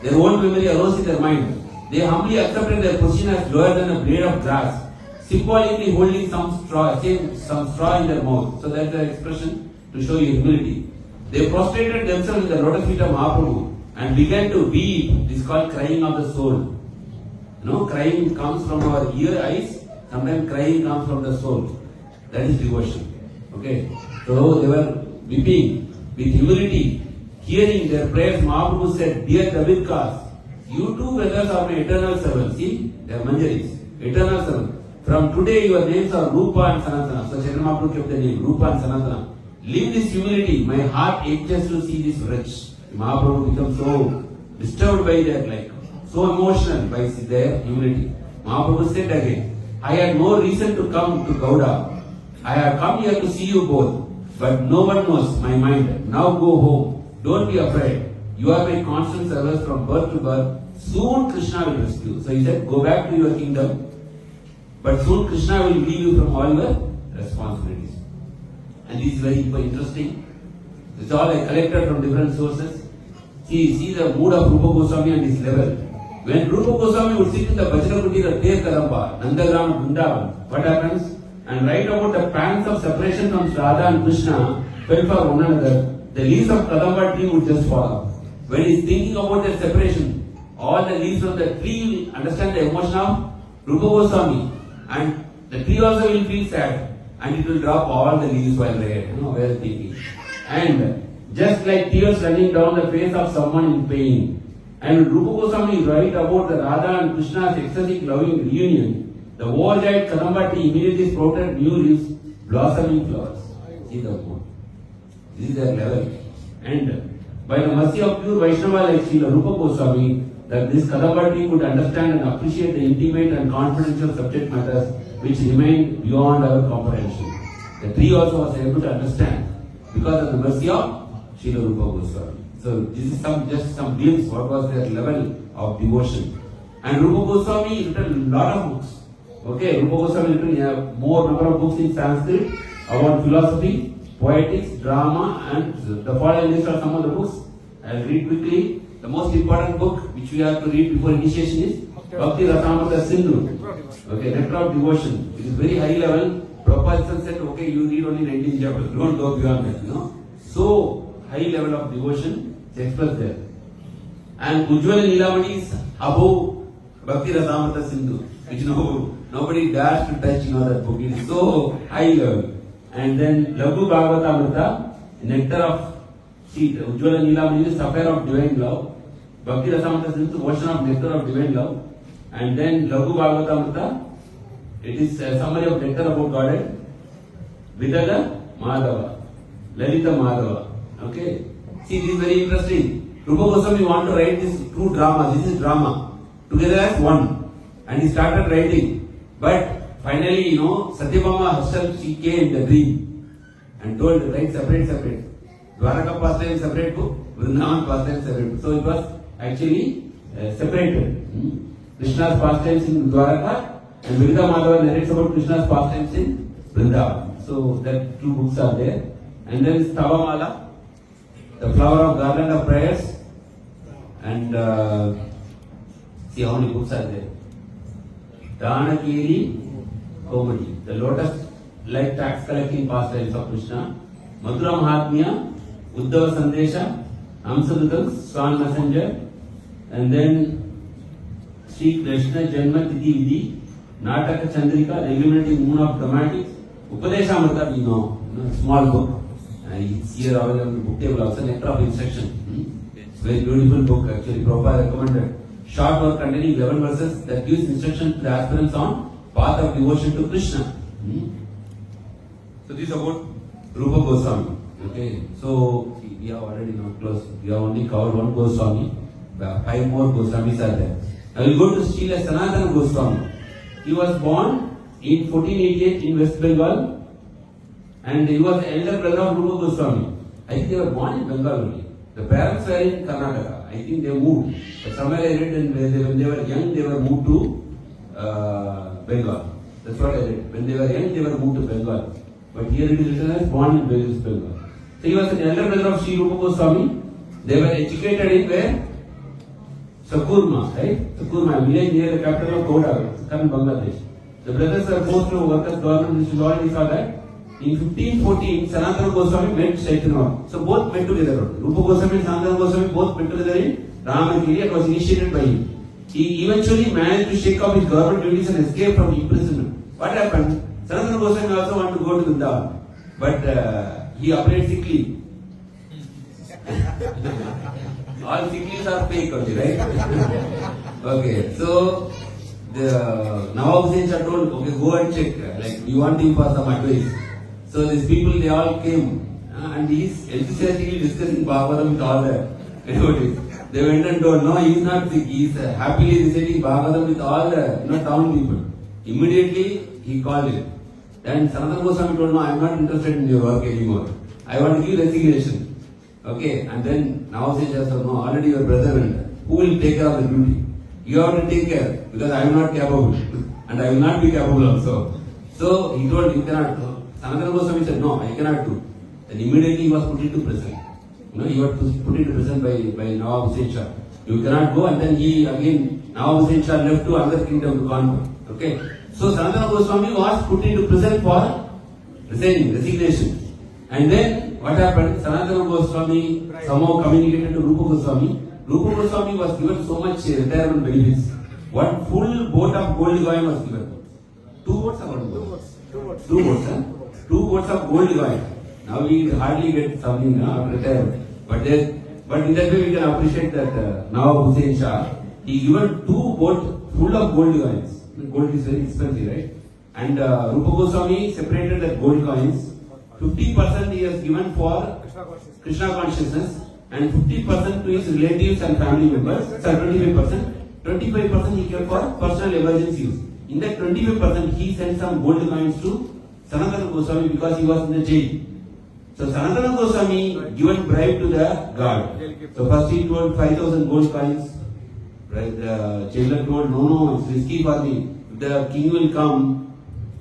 Their own memory arose in their mind. They humbly accepted their position as lower than a blade of grass, symbolically holding some straw in their mouth. So that's the expression to show humility. They prostrated themselves in the lotus feet of Mahaprabhu and began to weep. This is called crying of the soul. Crying comes from our eyes. Sometimes crying comes from the soul. That is devotion. Okay. So they were weeping with humility. Hearing their prayers, Mahaprabhu said, "Dear David Kas, you two brothers are my eternal servants." See, they are manjaris, eternal servants. From today your names are Rupa and Sanatana. So Chaitanya Mahaprabhu kept the name Rupa and Sanatana. Live this humility. My heart aches to see this wretch. Mahaprabhu becomes so disturbed by that, so emotional by their humility. Mahaprabhu said again, "I had no reason to come to Gauda. I have come here to see you both, but no one knows my mind. Now go home. Don't be afraid. You are my constant servants from birth to birth. Soon Krishna will rescue." So he said, "Go back to your kingdom, but soon Krishna will relieve you from all your responsibilities." And this is very interesting. It's all I collected from different sources. See the mood of Rupa Goswami and his level. When Rupa Goswami would sit in the Vajrakuti, the Ter Kadamba, Nandagram, Vrindavan, what happens? And write about the pangs of separation from Radha and Krishna felt for one another, the leaves of Kadamba tree would just fall off. When he is thinking about their separation, all the leaves of the tree will understand the emotion of Rupa Goswami, and the tree also will feel sad, and it will drop all the leaves while while thinking. And just like tears running down the face of someone in pain. And Rupa Goswami write about the Radha and Krishna's ecstatic loving reunion. The overjoyed Kadamba tree immediately sprouted new leaves, blossoming flowers. See the mood. This is their level. And by the mercy of pure Vaishnava like Srila Rupa Goswami, that this Kadamba tree could understand and appreciate the intimate and confidential subject matters which remain beyond our comprehension. The tree also was able to understand because of the mercy of Srila Rupa Goswami. So this is just some glimpse what was their level of devotion. And Rupa Goswami written a lot of books. Okay, Rupa Goswami written more number of books in Sanskrit about philosophy, poetics, drama, and the following list are some of the books. I'll read quickly. The most important book which we have to read before initiation is Bhakti Rasamrita Sindhu. Okay, Nectar of Devotion. It is very high level. Prabhupada said, okay, you read only 19 chapters. Don't go beyond that. So high level of devotion is expressed there. And Ujjwala Nilamani is above Bhakti Rasamrita Sindhu, which nobody dares to touch, that book. It is so high level. And then Laghu Bhagavatamrita, nectar of seed. Ujjvala Neelamani is sapphire of divine love. Bhakti Rasamrita Sindhu, ocean of nectar of divine love. And then Laghu Bhagavatamrita, it is a summary of nectar about Godhead. Vidaga Madhava, Lalita Madhava. Okay. See, this is very interesting. Rupa Goswami want to write this true drama. This is drama. Together as one. And he started writing. But finally, Satyabhama herself, she came in the dream and told to write separate. Dwaraka pastime separate book, Vrindavan pastime separate book. So it was actually separated. Krishna's pastimes in Dwaraka and Virida Madhava narrates about Krishna's pastimes in Vrindavan. So that two books are there. And then Stavamala, the flower of garland of prayers. And see how many books are there. Danakiri Komadi, the lotus-like tax collecting pastimes of Krishna. Madhura Mahatmya, Uddhava Sandesha, Amsadutam, Swan Messenger. And then Sri Krishna Janma Tithi Vidhi, Nataka Chandrika, the illuminating moon of dramatics. Upadeshamrita, small book. It's here available on the book table also, nectar of instruction. It's a very beautiful book, actually. Prabhupada recommended. Short work containing 11 verses that gives instruction to the aspirants on path of devotion to Krishna. So this is about Rupa Goswami. Okay, so we have already now closed. We have only covered one Goswami. 5 more Goswamis are there. I will go to Srila Sanatana Goswami. He was born in 1488 in West Bengal, and he was the elder brother of Rupa Goswami. I think they were born in Bengal only. The parents were in Karnataka. I think they moved. But somewhere I read, and when they were young, they were moved to Bengal. That's what I read. When they were young, they were moved to Bengal. But here it is written as born in West Bengal. So he was an elder brother of Sri Rupa Goswami. They were educated in where? Sakurma, right? Sakurma, a village near the capital of Koda, current Bangladesh. The brothers were forced to work as government, which you already saw that. In 1514, Sanatana Goswami met Chaitanya. So both met together. Rupa Goswami and Sanatana Goswami both met together in Ramakiri. It was initiated by him. He eventually managed to shake off his government duties and escape from imprisonment. What happened? Sanatana Goswami also wanted to go to Vrindavan, but he appeared sick leave. All sick leaves are fake only, right? Okay, so the Nawab Saints are told, okay, go and check. Like, we want him for some advice. So these people, they all came, and he's enthusiastically discussing Bhagavatam with all the devotees. They went and told, no, he is not sick. He is happily reciting Bhagavatam with all the town people. Immediately, he called him. Then Sanatana Goswami told, no, I am not interested in your work anymore. I want to give resignation. Okay, and then now says, no, already your brother went. Who will take care of the duty? You have to take care, because I am not capable. And I will not be capable also. So he told, you cannot do. Sanatana Goswami said, no, I cannot do. Then immediately he was put into prison. He was put into prison by Nawab Hussain Shah. You cannot go, and then he again, Nawab Hussain Shah left to another kingdom to conquer. Okay. So Sanatana Goswami was put into prison for resignation. And then what happened? Sanatana Goswami somehow communicated to Rupa Goswami. Rupa Goswami was given so much retirement benefits. One full boat of gold coin was given. 2 boats or 1 boat? 2 boats. 2 boats, huh? 2 boats of gold coin. Now we hardly get something after retirement. But in that way we can appreciate that Nawab Hussain Shah, he given 2 boats full of gold coins. Gold is very expensive, right? And Rupa Goswami separated that gold coins. 50% he has given for Krishna consciousness, and 50% to his relatives and family members. 25% he kept for personal emergency use. In that 25%, he sent some gold coins to Sanatana Goswami because he was in the jail. So Sanatana Goswami given bribe to the guard. So first he told 5,000 gold coins. Right? The jailer told, no, it's risky for me. If the king will come,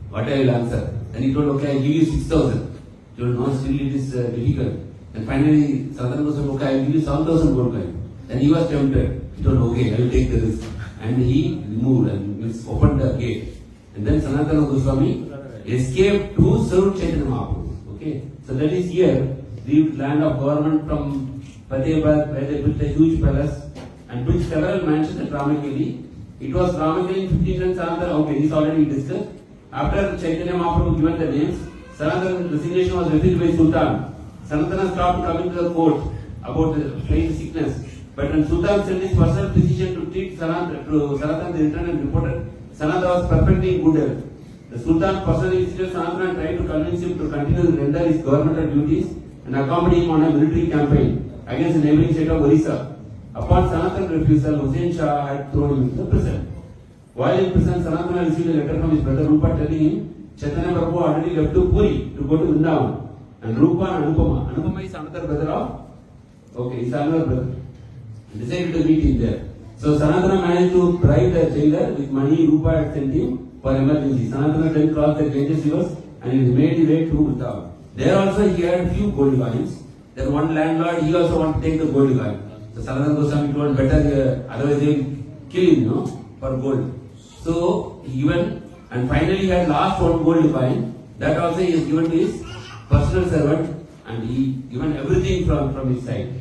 what I will answer? Then he told, okay, I give you 6,000. He told, no, still it is difficult. And finally, Sanatana Goswami, okay, I will give you 7,000 gold coins. Then he was tempted. He told, okay, I will take the risk. And he removed and opened the gate. And then Sanatana Goswami escaped to serve Chaitanya Mahaprabhu. Okay, so that is here, the land of government from Fatehbad, where they built a huge palace and built several mansions at Ramakeli. It was Ramakrishna 15 and Sanatana. Okay, this already we discussed. After Chaitanya Mahaprabhu given the names, Sanatana resignation was refused by Sultan. Sanatana stopped coming to the court about the plain sickness. But when Sultan sent his personal physician to treat Sanatana, they returned and reported Sanatana was perfectly in good health. The Sultan personally visited Sanatana and tried to convince him to continue to render his governmental duties and accompany him on a military campaign against the neighboring state of Orissa. Upon Sanatana's refusal, Hussain Shah had thrown him into prison. While in prison, Sanatana received a letter from his brother Rupa telling him Chaitanya Prabhu already left to Puri to go to Vrindavan. And Rupa and Anupama. Anupama is another brother of. Okay, he's another brother. Decided to meet him there. So Sanatana managed to bribe the jailer with money Rupa had sent him for emergency. Sanatana then crossed the Ganges rivers and he made his way to Vrindavan. There also he had few gold coins. Then one landlord, he also wanted to take the gold coin. So Sanatana Goswami told better, otherwise they will kill him, for gold. So he went and finally he had lost one gold coin. That also he has given to his personal servant and he given everything from his side.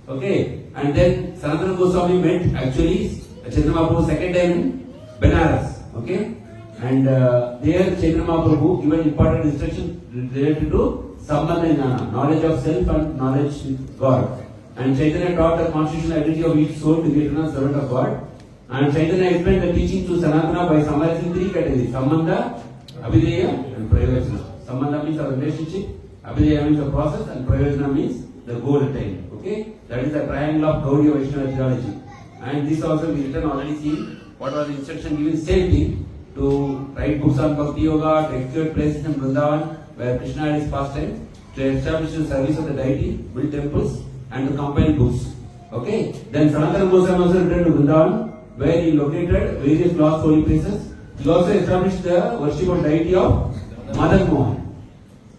Okay. And then Sanatana Goswami met actually Chaitanya Mahaprabhu second time in Benares. Okay. And there Chaitanya Mahaprabhu given important instruction related to Sambandha Jnana, knowledge of self and knowledge with God. And Chaitanya taught the constitutional identity of each soul to be eternal servant of God. And Chaitanya explained the teaching to Sanatana by summarizing three categories: Sambandha, Abhideya and Prayojana. Sambandha means our relationship, Abhideya means the process, and Prayojana means the goal attained. Okay? That is the triangle of Gaudiya Vaishnava theology. And this also we written already seen what was the instruction given, same thing, to write books on Bhakti Yoga, to execute places in Vrindavan where Krishna had his pastime, to establish the service of the deity, build temples, and to compile books. Okay? Then Sanatana Goswami also returned to Vrindavan where he located various lost holy places. He also established the worship of deity of Madan Mohan.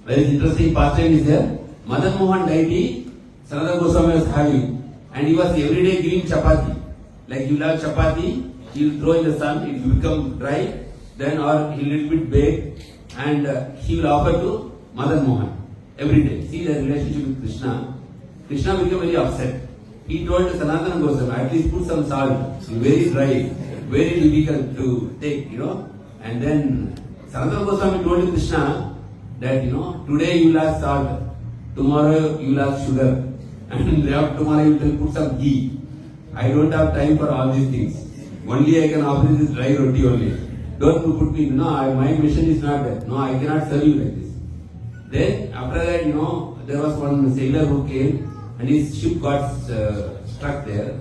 Very interesting pastime is there. Madan Mohan deity Sanatana Goswami was having, and he was every day giving chapati. Like he will have chapati, he will throw in the sun, it will become dry, then or he will little bit bake, and he will offer to Madan Mohan every day. See the relationship with Krishna. Krishna became very upset. He told Sanatana Goswami, at least put some salt. It's very dry, very difficult to take, And then Sanatana Goswami told Krishna that, today you will have salt, tomorrow you will have sugar, and tomorrow you will put some ghee. I don't have time for all these things. Only I can offer this dry roti only. Don't put me, my mission is not that. No, I cannot serve you like this. Then after that, there was one sailor who came and his ship got stuck there.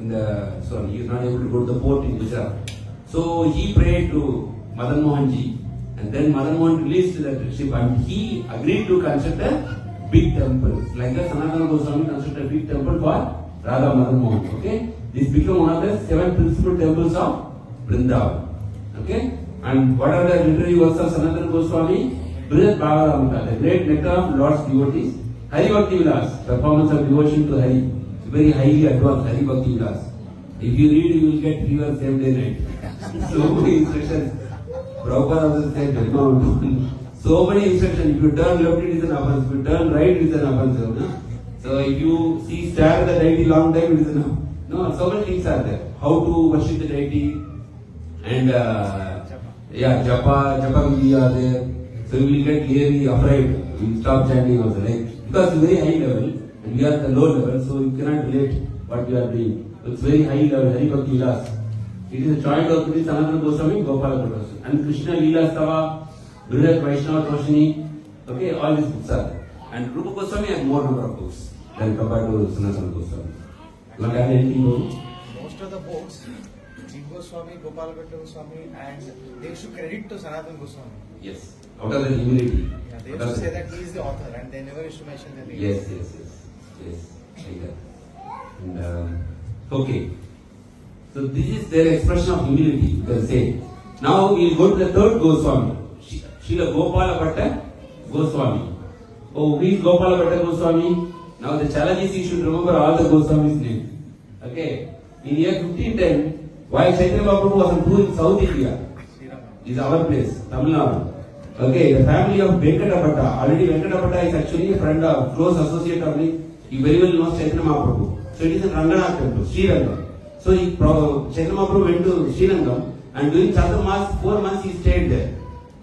So he was not able to go to the port in Gujarat. So he prayed to Madan Mohan ji, and then Madan Mohan released that ship and he agreed to construct a big temple. Like that, Sanatana Goswami constructed a big temple for Radha Madan Mohan. Okay? This became one of the 7 principal temples of Vrindavan. Okay? And what are the literary works of Sanatana Goswami? Brihat Bhagavatamrita, the great nectar of Lord's devotees. Hari Bhakti Vilas, performance of devotion to Hari. Very highly advanced Hari Bhakti Vilas. If you read, you will get fever same day night. So many instructions. Prabhupada also said, so many instructions. If you turn left, it is an offense. If you turn right, it is an offense. So if you stare at the deity long time, it is an offense. No, so many things are there. How to worship the deity and japa vidhi are there. So you will get really afraid. You will stop chanting also, because it's very high level and we are at the low level, so you cannot relate what you are doing. So it's very high level, Hari Bhakti Vilas. It is a joint work between Sanatana Goswami and Gopala Goswami. And Krishna Leela Stava, Brihat Vaishnava Toshini, okay, all these books are there. And Rupa Goswami has more number of books than compared to Sanatana Goswami. You want to add anything more? Most of the books, Jiva Goswami, Gopala Goswami, and they used to credit to Sanatana Goswami. Yes, out of the humility. Yeah, they used to say that he is the author, and they never used to mention the name. Yes, like that. And, okay. So this is their expression of humility, you can say. Now we will go to the third Goswami, Srila Gopala Bhatta Goswami. Oh, who is Gopala Bhatta Goswami? Now the challenge is you should remember all the Goswamis' names. Okay. In year 1510, while Chaitanya Mahaprabhu was on tour in South India, is our place, Tamil Nadu. Okay, the family of Venkata Bhatta. Already Venkata Bhatta is actually a friend of, close associate of me. He very well knows Chaitanya Mahaprabhu. So it is a Ranganath temple, Srirangam. So Chaitanya Mahaprabhu went to Srirangam And during Chaturmas, 4 months he stayed there.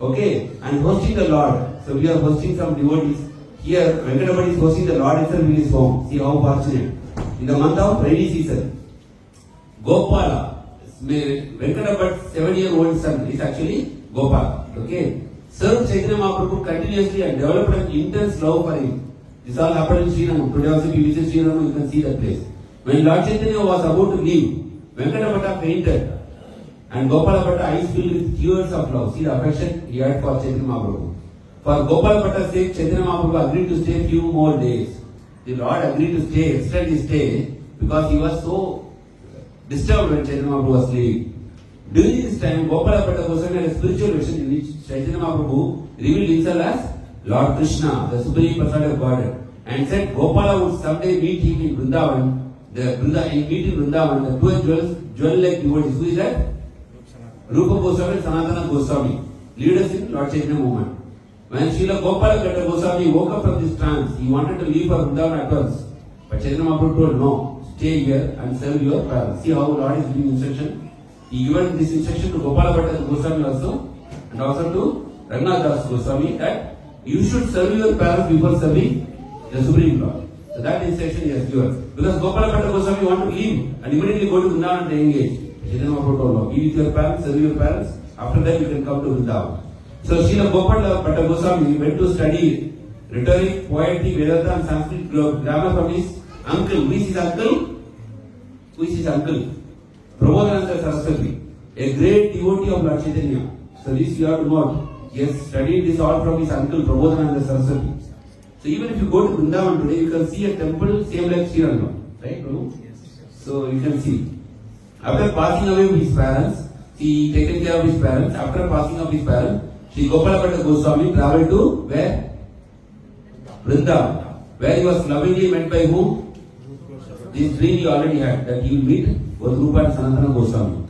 Okay, and hosting the Lord. So we are hosting some devotees. Here, Venkatapati is hosting the Lord itself in his home. See how fortunate. In the month of rainy season, Gopala, Venkatapati's 7-year-old son is actually Gopala. Okay, served Chaitanya Mahaprabhu continuously and developed an intense love for him. This all happened in Srinagar. Today also if you visit Srinagar, you can see that place. When Lord Chaitanya was about to leave, Venkatapati fainted and Gopala Bhatta's eyes filled with tears of love. See the affection he had for Chaitanya Mahaprabhu. For Gopala Bhatta's sake, Chaitanya Mahaprabhu agreed to stay few more days. The Lord agreed to stay, extend his stay because he was so disturbed when Chaitanya Mahaprabhu was leaving. During this time, Gopala Bhatta Goswami had a spiritual vision in which Chaitanya Mahaprabhu revealed himself as Lord Krishna, the Supreme Personality of Godhead, and said Gopala would someday meet him in Vrindavan. Meet in Vrindavan, the two jewel-like devotees. Who is that? Rupa Goswami and Sanatana Goswami, leaders in Lord Chaitanya movement. When Srila Gopala Bhatta Goswami woke up from this trance, he wanted to leave for Vrindavan at once. But Chaitanya Mahaprabhu told, no, stay here and serve your parents. See how Lord is giving instruction. He given this instruction to Gopala Bhatta Goswami also, and also to Raghunath Das Goswami, that you should serve your parents before serving the Supreme Lord. So that instruction he has given. Because Gopala Bhatta Goswami want to leave and immediately go to Vrindavan and engage. Chaitanya Mahaprabhu told, no, be with your parents, serve your parents. After that you can come to Vrindavan. So Srila Gopala Bhatta Goswami went to study rhetoric, poetry, Vedanta and Sanskrit grammar from his uncle. Who is his uncle? Who is his uncle? Prabodhananda Saraswati, a great devotee of Lord Chaitanya. So this you have to note. He has studied this all from his uncle Prabodhananda Saraswati. So even if you go to Vrindavan today, you can see a temple same like Srinagar, right? No? So you can see. After passing away of his parents, he taken care of his parents. After passing of his parents, Sri Gopala Bhatta Goswami travelled to where? Vrindavan, where he was lovingly met by whom? This dream he already had, that he will meet both Rupa and Sanatana Goswami.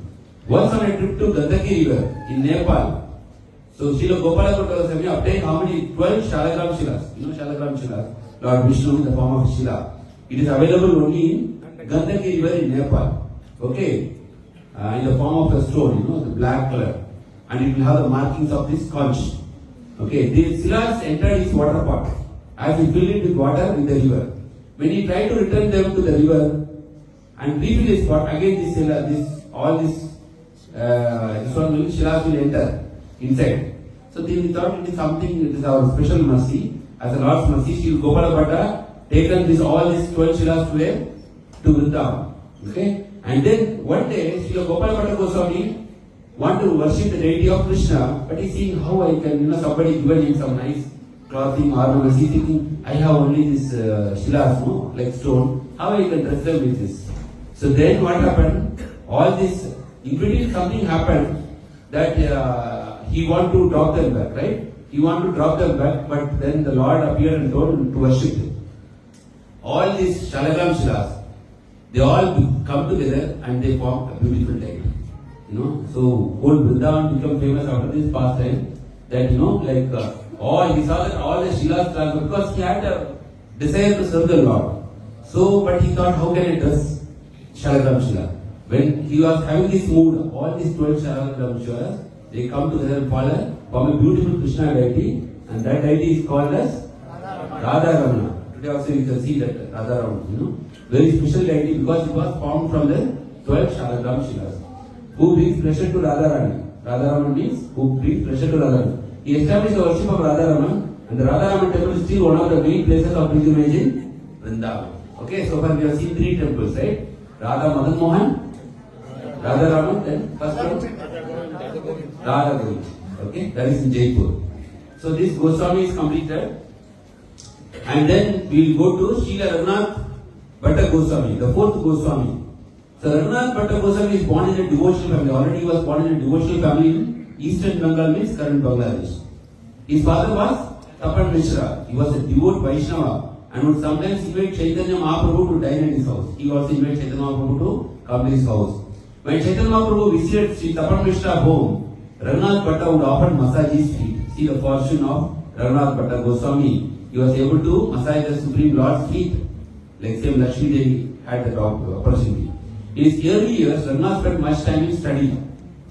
Once on a trip to Gandaki river in Nepal, so Srila Gopala Bhatta Goswami obtained how many? 12 Shalagram Shilas. You know Shalagram Shilas? Lord Vishnu in the form of Shila. It is available only in Gandaki river in Nepal. Okay? In the form of a stone, the black color. And it will have the markings of this conch. Okay? The Shilas entered his water pot as he filled it with water in the river. When he tried to return them to the river and refill his pot, again this one will Shilas will enter inside. So they thought it is something, it is our special mercy. As a Lord's mercy, Sri Gopala Bhatta taken all these 12 Shilas to Vrindavan. Okay? And then one day, Sri Gopala Bhatta Goswami want to worship the deity of Krishna, but he's seeing how I can, somebody given him some nice clothing, ornaments. He's thinking, I have only this Shilas, like stone. How I can dress them with this? So then what happened? All this, in between something happened that he want to drop them back, right? He want to drop them back, but then the Lord appeared and told him to worship them. All these Shalagram Shilas, they all come together and they form a beautiful deity. So whole Vrindavan become famous after this pastime. That he saw that all the Shilas transfer because he had a desire to serve the Lord. So, but he thought, how can I dress Shalagram Shila? When he was having this mood, all these 12 Shalagram Shilas, they come together and form a beautiful Krishna deity, and that deity is called as Radha Ramana. Today also you can see that Radha Ramana, very special deity because it was formed from the 12 Shalagram Shilas. Who brings pleasure to Radharani? Radharaman means who brings pleasure to Radharani. He established the worship of Radharaman, and the Radharaman temple is still one of the main places of pilgrimage in Vrindavan. Okay, so far we have seen 3 temples, right? Radha Madan Mohan, Radharaman, then first one Radha Govind. Okay, that is in Jaipur. So this Goswami is completed, and then we will go to Srila Raghunath Bhatta Goswami, the 4th Goswami. So Raghunath Bhatta Goswami is born in a devotional family. Already he was born in a devotional family in Eastern Bengal, means current Bangladesh. His father was Tapan Mishra. He was a devout Vaishnava and would sometimes invite Chaitanya Mahaprabhu to dine at his house. He also invited Chaitanya Mahaprabhu to come to his house. When Chaitanya Mahaprabhu visited Sri Tapan Mishra home, Raghunath Bhatta would often massage his feet. See the fortune of Raghunath Bhatta Goswami. He was able to massage the Supreme Lord's feet, like same Lakshmi Devi had the opportunity. In his early years, Raghunath spent much time in study.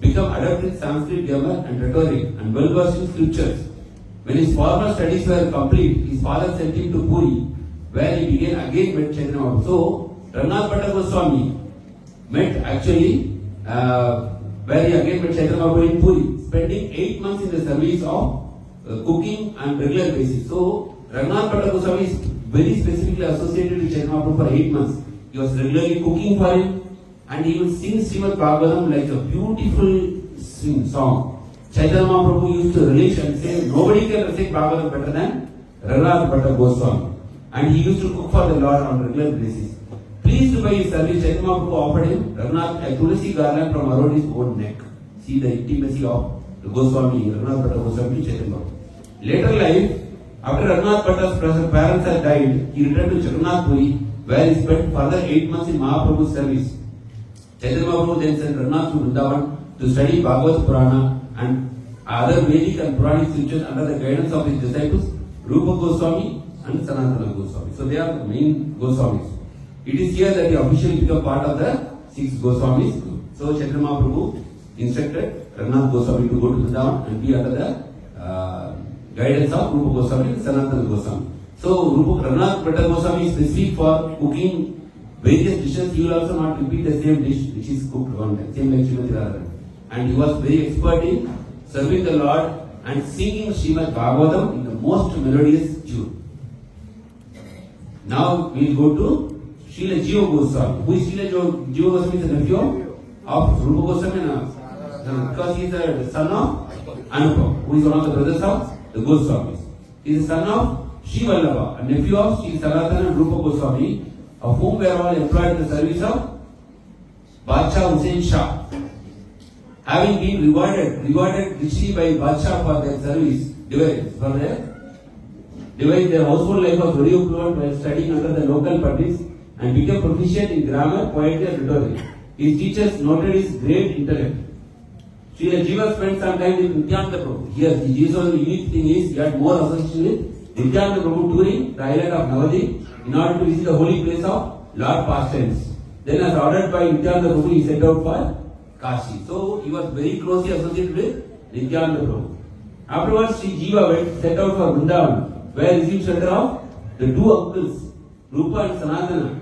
become adept in Sanskrit grammar and rhetoric and well versed in scriptures. When his formal studies were complete, his father sent him to Puri, where he began again with Chaitanya Mahaprabhu. So, Raghunath Bhatta Goswami met actually where he again met Chaitanya Mahaprabhu in Puri, spending 8 months in the service of cooking on regular basis. So, Raghunath Bhatta Goswami is very specifically associated with Chaitanya Mahaprabhu for 8 months. He was regularly cooking for him and he would sing Srimad Bhagavatam like a beautiful song. Chaitanya Mahaprabhu used to relish and say, nobody can recite Bhagavatam better than Raghunath Bhatta Goswami. And he used to cook for the Lord on regular basis. Pleased by his service, Chaitanya Mahaprabhu offered him Raghunath a tulsi garland from around his own neck. See the intimacy of the Goswami, Raghunath Bhatta Goswami, Chaitanya Mahaprabhu. Later life, after Raghunath Bhatta's parents had died, he returned to Jagannath Puri, where he spent further 8 months in Mahaprabhu's service. Chaitanya Mahaprabhu then sent Raghunath to Vrindavan to study Bhagavad Purana and other Vedic and Puranic scriptures under the guidance of his disciples, Rupa Goswami and Sanatana Goswami. So they are the main Goswamis. It is here that he officially became part of the 6 Goswamis. So Chaitanya Mahaprabhu instructed Raghunath Goswami to go to Vrindavan and be under the guidance of Rupa Goswami and Sanatana Goswami. So Raghunath Bhatta Goswami is specific for cooking various dishes. He will also not repeat the same dish which is cooked one time, same like Srimati Radharani. And he was very expert in serving the Lord and singing Srimad Bhagavatam in the most melodious tune. Now we will go to Srila Jiva Goswami. Who is Srila Jiva Goswami? Is the nephew of Rupa Goswami, because he is the son of Anupam, who is one of the brothers of the Goswamis. He is the son of Sri Vallabha, a nephew of Sri Sanatana and Rupa Goswami, of whom were all employed in the service of Badshah Hussain Shah. Having been rewarded richly by Badshah for their service, devised their household life was very fluent while studying under the local pandits and became proficient in grammar, poetry and rhetoric. His teachers noted his great intellect. Srila Jiva spent some time with Nityananda Prabhu. Here, the unique thing is he had more association with Nityananda Prabhu touring the island of Navadip in order to visit the holy place of Lord pastimes. Then, as ordered by Nityananda Prabhu, he set out for Kashi. So, he was very closely associated with Nityananda Prabhu. Afterwards, Sri Jiva set out for Vrindavan, where he received shelter of the 2 uncles, Rupa and Sanatana.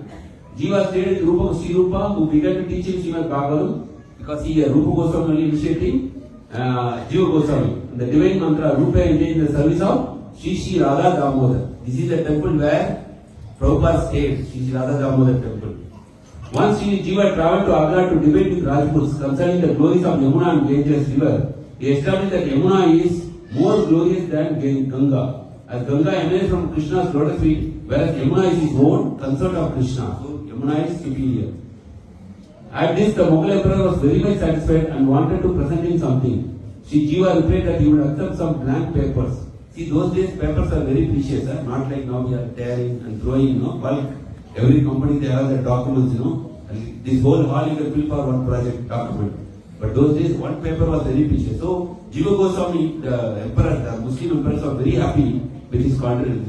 Jiva stayed with Sri Rupa, who began to teach him Srimad Bhagavatam, because he Rupa Goswami only initiating Jiva Goswami. The divine mantra, Rupa engaged in the service of Sri Radha Damodar. This is the temple where Prabhupada stayed, Sri Radha Damodar temple. Once Sri Jiva traveled to Agra to debate with Rajputs concerning the glories of Yamuna and Ganges river. He established that Yamuna is more glorious than Ganga, as Ganga emanates from Krishna's lotus feet, whereas Yamuna is his own consort of Krishna. So Yamuna is superior. At this, the Mughal emperor was very much satisfied and wanted to present him something. Sri Jiva replied that he would accept some blank papers. See, those days papers are very precious, not like now we are tearing and throwing, bulk. Every company they have their documents, and this whole hall you can fill for one project document. But those days one paper was very precious. So Jiva Goswami, the emperor, the Muslim emperors were very happy with his contract,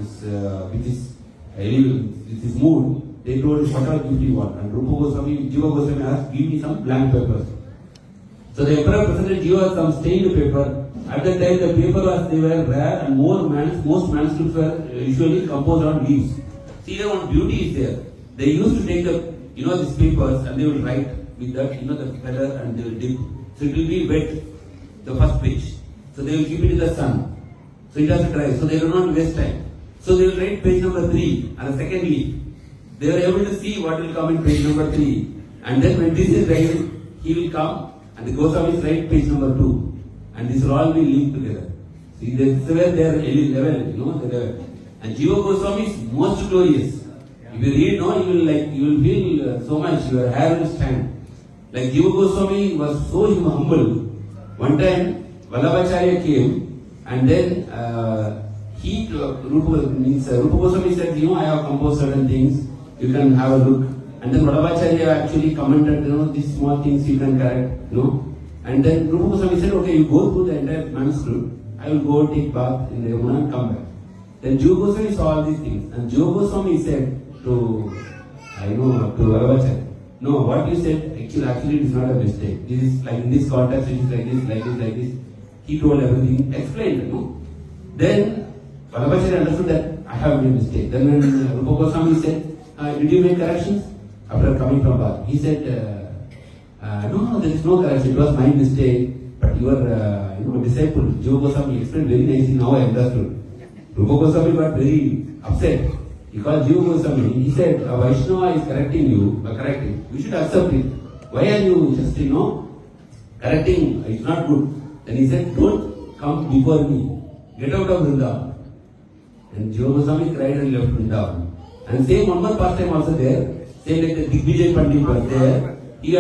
with his mood. They told him whatever gift you want. And Jiva Goswami asked, give me some blank papers. So the emperor presented Jiva some stained paper. At that time the paper they were rare and most manuscripts were usually composed on leaves. See, the one beauty is there. They used to take these papers and they will write with that, the feather and they will dip. So it will be wet, the first page. So they will keep it in the sun. So it has to dry. So they will not waste time. So they will write page number 3 and a second leaf. They were able to see what will come in page number 3. And then when this is ready, he will come and the Goswamis write page number 2. And this will all be linked together. See, this is where they are level, the level. And Jiva Goswami is most glorious. If you read, you will feel so much, your hair will stand. Like Jiva Goswami was so humble. One time, Vallabhacharya came and then Rupa Goswami said, I have composed certain things, you can have a look. And then Vallabhacharya actually commented, these small things you can correct, And then Rupa Goswami said, okay, you go through the entire manuscript, I will go take bath in the Yamuna and come back. Then Jiva Goswami saw all these things. And Jiva Goswami said to Vallabhacharya, no, what you said, actually it is not a mistake. This is like in this context, it is like this, like this, like this. He told everything, explained, no? Then, Vallabhacharya understood that I have made a mistake. Then when Rupa Goswami said, did you make corrections? After coming from Bharat, he said, no, there is no correction. It was my mistake. But your disciple, Jiva Goswami, explained very nicely. Now I understood. Rupa Goswami got very upset. He called Jiva Goswami. He said, a Vaishnava is correcting you, correcting. You should accept it. Why are you just, correcting? It's not good. Then he said, don't come before me. Get out of Vrindavan. And Jiva Goswami cried and left Vrindavan. And same one more pastime also there. Same like the Digvijay Pandit was there. He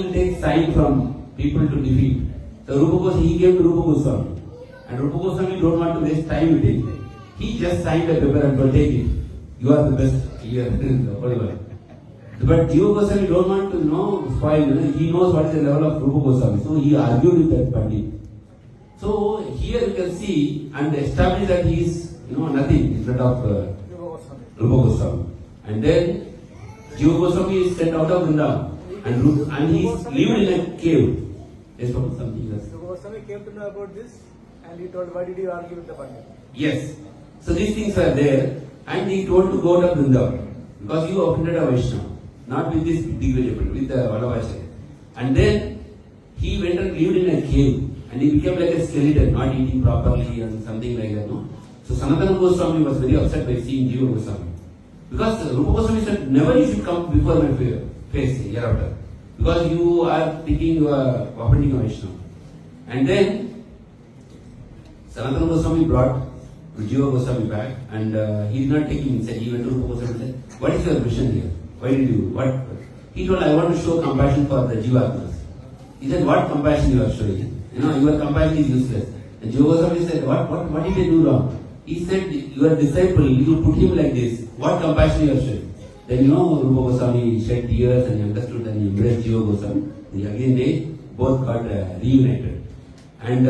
will take sign from people to defeat. So Rupa Goswami, he gave to Rupa Goswami. And Rupa Goswami don't want to waste time with him. He just signed a paper and told, take it. You are the best here, whatever. But Jiva Goswami don't want to spoil. He knows what is the level of Rupa Goswami. So he argued with that Pandit. So here you can see and establish that he is nothing in front of Rupa Goswami. And then Jiva Goswami is sent out of Vrindavan and he is lived in a cave. Yes, something else. Rupa Goswami came to know about this and he told, why did you argue with the Pandit? Yes. So these things are there and he told to go to Vrindavan because you offended a Vaishnava, not with this Digvijay, with the Vallabhacharya. And then he went and lived in a cave and he became like a skeleton, not eating properly and something like that. No? So Sanatana Goswami was very upset by seeing Jiva Goswami. Because Rupa Goswami said, never you should come before my face hereafter. Because you are thinking you are offending a Vaishnava. And then Sanatana Goswami brought Jiva Goswami back and he did not take him inside. He went to Rupa Goswami and said, what is your mission here? Why did you, what? He told, I want to show compassion for the Jivatmas. He said, what compassion you are showing? Your compassion is useless. And Jiva Goswami said, what did they do wrong? He said, your disciple, you put him like this. What compassion you are showing? Then Rupa Goswami shed tears and he understood and he embraced Jiva Goswami. And again they both got reunited. And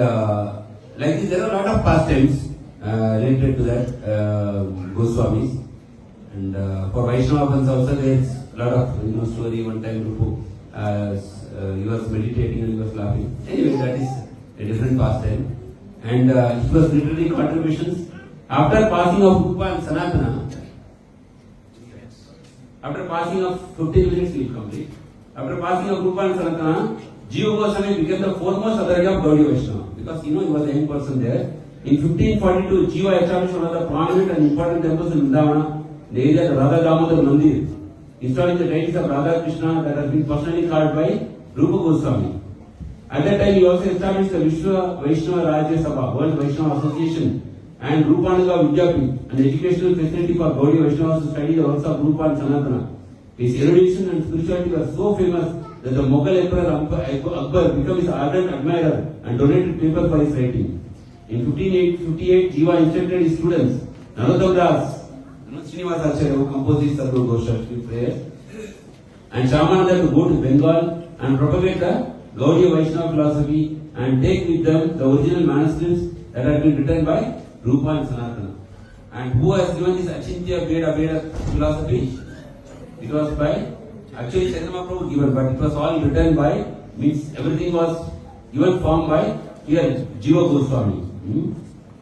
like this, there are a lot of pastimes related to that Goswamis. And for Vaishnava fans also there is a lot of story. One time Rupa he was meditating and he was laughing. Anyway, that is a different pastime. And it was literally contributions. After passing of Rupa and Sanatana, after passing of 15 minutes we will complete. After passing of Rupa and Sanatana, Jiva Goswami became the foremost authority of Gaudiya Vaishnava. Because he was a young person there. In 1542, Jiva established one of the prominent and important temples in Vrindavan, the area of Radha Damodar Mandir, installing the deities of Radha Krishna that has been personally called by Rupa Goswami. At that time, he also established the Vishwa Vaishnava Rajya Sabha, World Vaishnava Association, and Rupanuga Vidyapit, an educational facility for Gaudiya Vaishnavas to study the works of Rupa and Sanatana. His erudition and spirituality were so famous that the Mughal Emperor Akbar became his ardent admirer and donated paper for his writing. In 1558, Jiva instructed his students, Narottam Das, Srinivasa Acharya, who composed his Sadhu Gosha prayers, and Shamananda to go to Bengal and propagate the Gaudiya Vaishnava philosophy and take with them the original manuscripts that had been written by Rupa and Sanatana. And who has given this Achintya Veda philosophy? It was by, actually Chaitanya Mahaprabhu given, but it was all written by, means everything was given form by here, Jiva Goswami.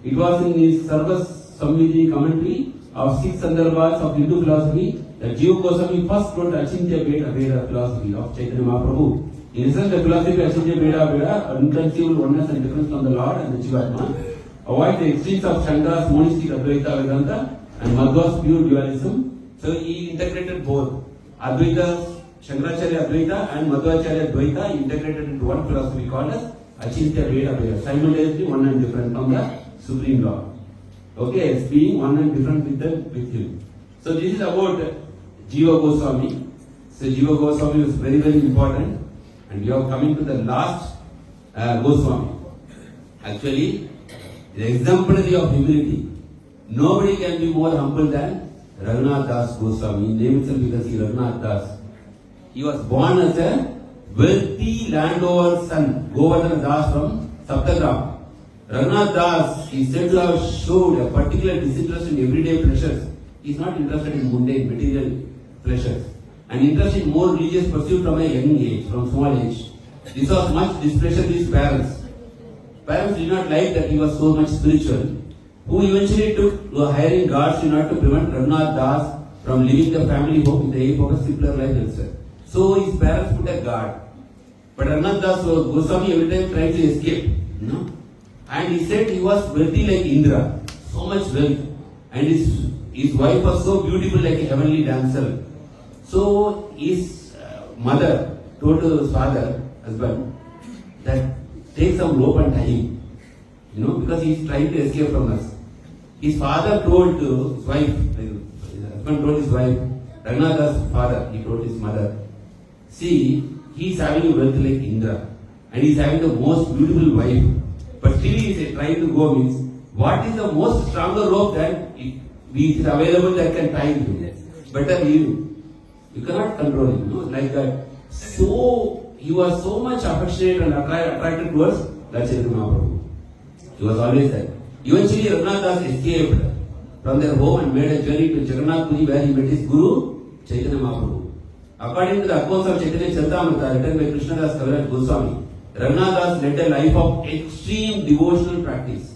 It was in his Sarvas Samviti commentary of 6 Sandarbhas of Hindu philosophy that Jiva Goswami first wrote Achintya Veda philosophy of Chaitanya Mahaprabhu. In essence, the philosophy of Achintya Veda, inconceivable oneness and difference from the Lord and the Jivatma, avoid the extremes of Shankaras, monistic Advaita Vedanta and Madhva's pure dualism. So he integrated both Advaita, Shankaracharya Advaita and Madhvacharya Advaita, integrated into one philosophy called as Achintya Veda, simultaneously one and different from the Supreme Lord. Okay, as being one and different with him. So this is about Jiva Goswami. So Jiva Goswami is very, very important. And we are coming to the last Goswami. Actually, the exemplary of humility. Nobody can be more humble than Raghunath Das Goswami. Name itself you can see Raghunath Das. He was born as a wealthy landowner's son, Govardhana Das from Saptagram. Raghunath Das is said to have showed a particular disinterest in everyday pleasures. He is not interested in mundane material pleasures. an interest in more religious pursuit from a young age, from small age. This was much displeasure to his parents. Parents did not like that he was so much spiritual, who eventually took to hiring guards in order to prevent Raghunath Das from leaving the family home in the aim of a simpler life elsewhere. So his parents put a guard. But Raghunath Das Goswami every time tried to escape. And he said he was wealthy like Indra, so much wealth. And his wife was so beautiful like a heavenly damsel. So his mother told his husband, that take some rope and tie him. Because he is trying to escape from us. His father told to his wife, his husband told his wife, Raghunath Das' father, he told his mother, see, he is having wealth like Indra. And he is having the most beautiful wife. But still he is trying to go means, what is the most stronger rope that is available that can tie him? Better leave him. You cannot control him, like that. So, he was so much affectionate and attracted towards Chaitanya Mahaprabhu. He was always there. Eventually, Raghunath Das escaped from their home and made a journey to Jagannath Puri where he met his Guru, Chaitanya Mahaprabhu. According to the accounts of Chaitanya Charitamrita written by Krishnadas Kaviraj Goswami, Raghunath Das led a life of extreme devotional practice.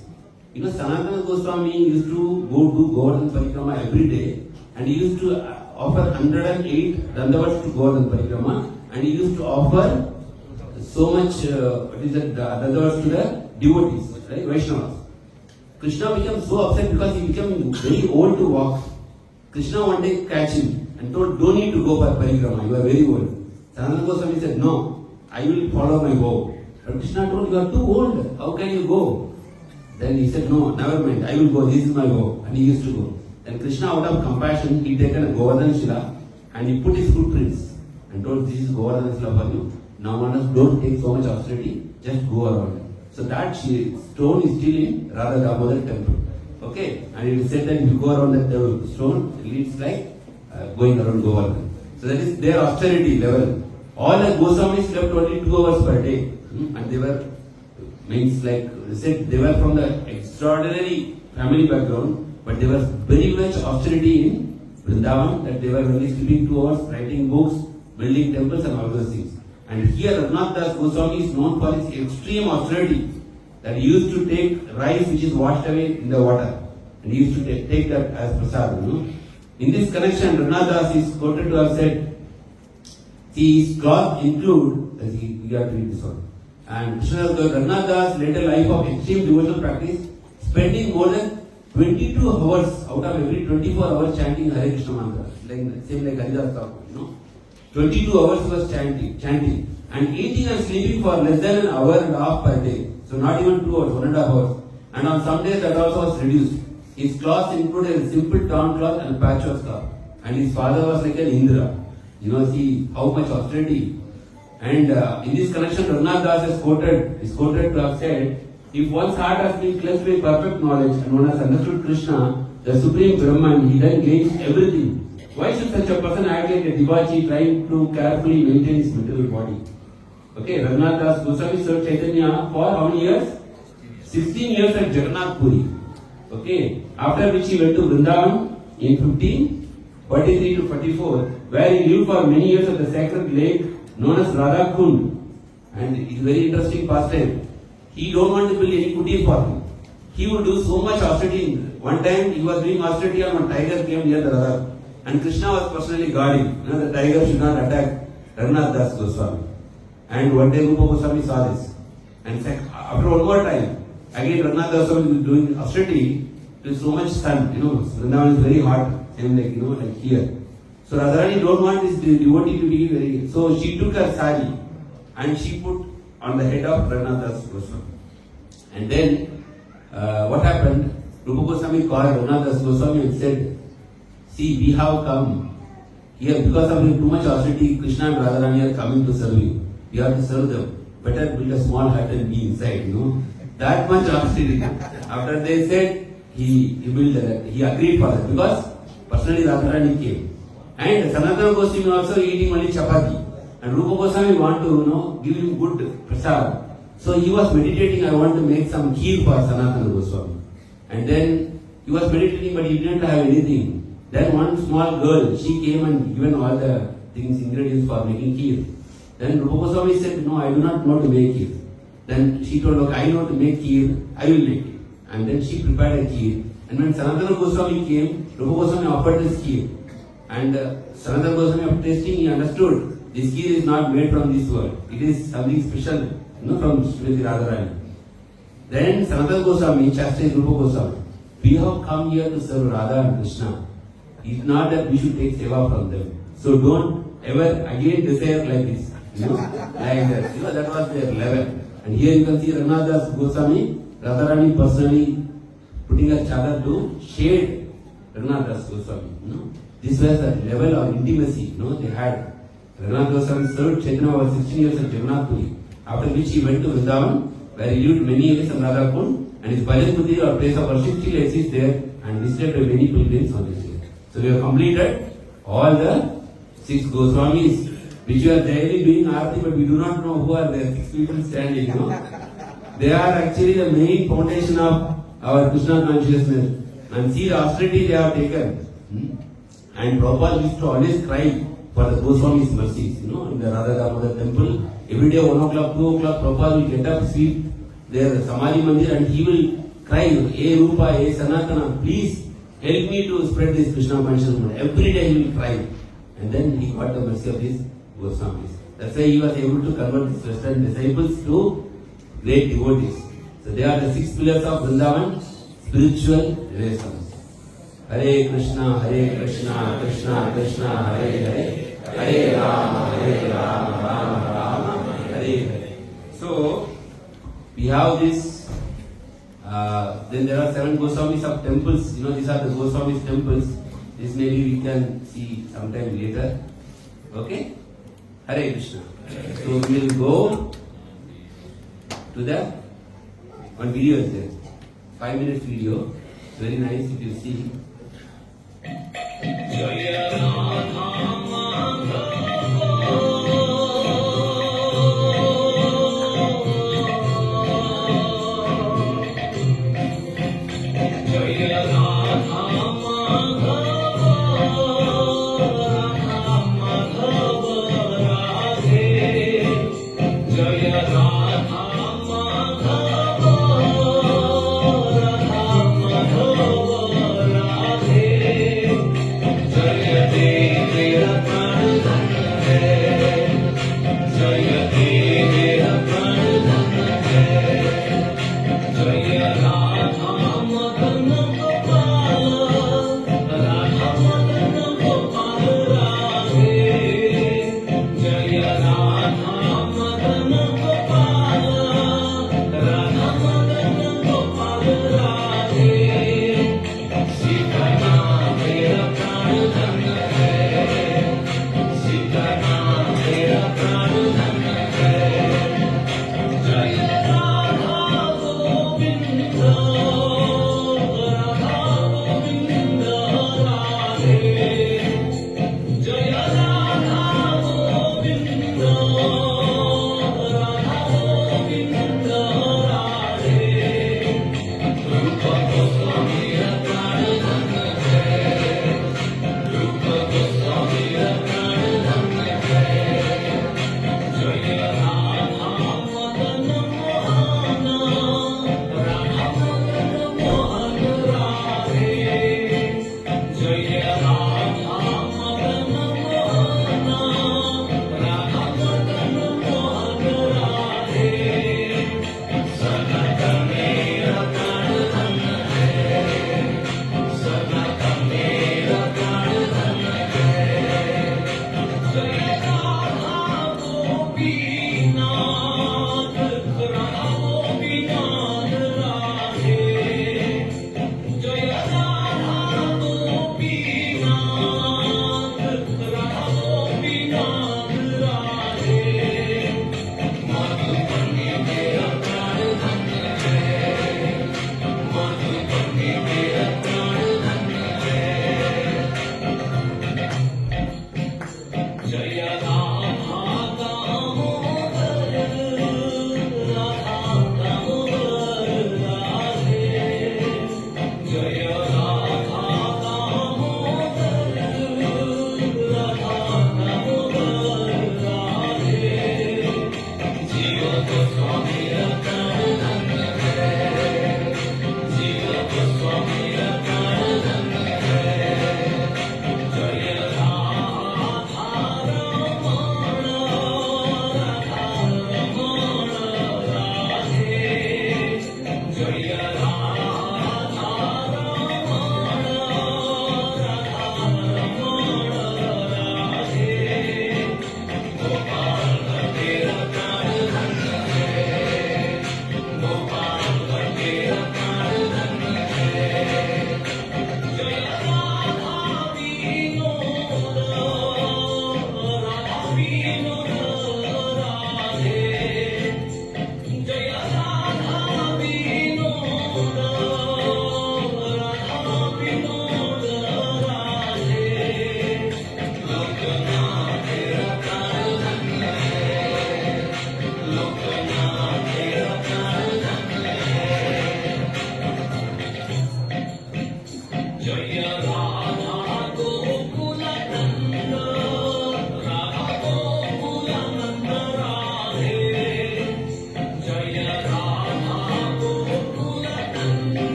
Sanatana Goswami used to go to Govardhan Parikrama every day, and he used to offer 108 dandavats to Govardhan Parikrama, and he used to offer so much dandavats to the devotees, right, Vaishnavas. Krishna became so upset because he became very old to walk. Krishna one day catch him and told, don't need to go for Parikrama, you are very old. Sanatana Goswami said, no, I will follow my vow. But Krishna told, you are too old, how can you go? Then he said, no, never mind, I will go, this is my vow. And he used to go. Then Krishna, out of compassion, he taken a Govardhan Shila and he put his footprints and told, this is Govardhan Shila for you. Now don't take so much austerity, just go around. So that stone is still in Radha Damodar temple. Okay? And it is said that if you go around that stone, it leads like going around Govardhan. So that is their austerity level. All the Goswamis slept only 2 hours per day. And they were, means like they said, they were from the extraordinary family background, but they were very much austerity in Vrindavan, that they were only sleeping 2 hours, writing books, building temples and all those things. And here Raghunath Das Goswami is known for his extreme austerity, that he used to take rice which is washed away in the water, and he used to take that as prasad. In this connection, Raghunath Das is quoted to have said, see, his cloth include, we have to read this one. And Raghunath Das led a life of extreme devotional practice, spending more than 22 hours out of every 24 hours chanting Hare Krishna mantra, same like Haridas Thakur, 22 hours he was chanting, and eating and sleeping for less than an hour and a half per day. So not even 2 hours, 1.5 hours. And on some days that also was reduced. His clothes included a simple torn cloth and a patchwork scarf. And his father was like an Indra. See how much austerity. And in this connection, Raghunath Das is quoted to have said, if one's heart has been cleansed by perfect knowledge and one has understood Krishna, the Supreme Brahman, he then gains everything. Why should such a person act like a debauchee trying to carefully maintain his material body? Okay, Raghunath Das Goswami served Chaitanya for how many years? 16 years at Jagannath Puri. Okay, after which he went to Vrindavan in 1543 to 44, where he lived for many years at the sacred lake known as Radha Kund. And it is a very interesting pastime. He don't want to build any kuti for him. He would do so much austerity. One time he was doing austerity and one tiger came near the Radha. And Krishna was personally guarding. The tiger should not attack Raghunath Das Goswami. And one day Rupa Goswami saw this. And after one more time, again Raghunath Das Goswami was doing austerity to so much sun. Vrindavan is very hot, same like here. So Radharani don't want this devotee to be very. So she took her sari and she put on the head of Raghunath Das Goswami. And then what happened? Rupa Goswami called Raghunath Das Goswami and said, see, we have come here because of too much austerity. Krishna and Radharani are coming to serve you. You have to serve them. Better build a small hut and be inside, That much austerity. After they said, he built that. He agreed for that because personally Radharani came. And Sanatana Goswami also eating only chapati. And Rupa Goswami want to, give him good prasad. So he was meditating, I want to make some kheer for Sanatana Goswami. And then he was meditating but he didn't have anything. Then one small girl, she came and given all the things, ingredients for making kheer. Then Rupa Goswami said, no, I do not know to make kheer. Then she told, okay, I know to make kheer, I will make it. And then she prepared a kheer. And when Sanatana Goswami came, Rupa Goswami offered this kheer. And Sanatana Goswami, after tasting, he understood this kheer is not made from this world. It is something special, from Srimati Radharani. Then Sanatana Goswami chastised Rupa Goswami. We have come here to serve Radha and Krishna. It's not that we should take seva from them. So don't ever again desire like this. Like that. That was their level. And here you can see Raghunath Goswami, Radharani personally putting a chadar to shade Raghunath Goswami. This was the level of intimacy they had. Raghunath Goswami served Chaitanya over 16 years at Jagannath Puri, after which he went to Vrindavan, where he lived many years in Radha Kund, and his Bhajan Kuti or place of worship still exists there and visited by many pilgrims on this day. So we have completed all the 6 Goswamis, which we are daily doing Aarti, but we do not know who are there, 6 people standing. They are actually the main foundation of our Krishna consciousness. And see the austerity they have taken. And Prabhupada used to always cry for the Goswamis' mercies. In the Radha Damodar temple, every day 1 o'clock, 2 o'clock, Prabhupada will get up, sweep their Samadhi Mandir, and he will cry, "Hey Rupa, hey Sanatana, please help me to spread this Krishna consciousness." Every day he will cry. And then he got the mercy of these Goswamis. That's why he was able to convert his Western disciples to great devotees. So they are the 6 pillars of Vrindavan, spiritual relations. Hare Krishna, Krishna Krishna, Hare Hare, Hare Rama, Rama Rama, Hare Hare. So we have this. Then there are 7 Goswamis of temples. These are the Goswamis temples. This maybe we can see sometime later. Okay? Hare Krishna. So we will go to the one video is there. 5 minutes video. Very nice if you see. Jaya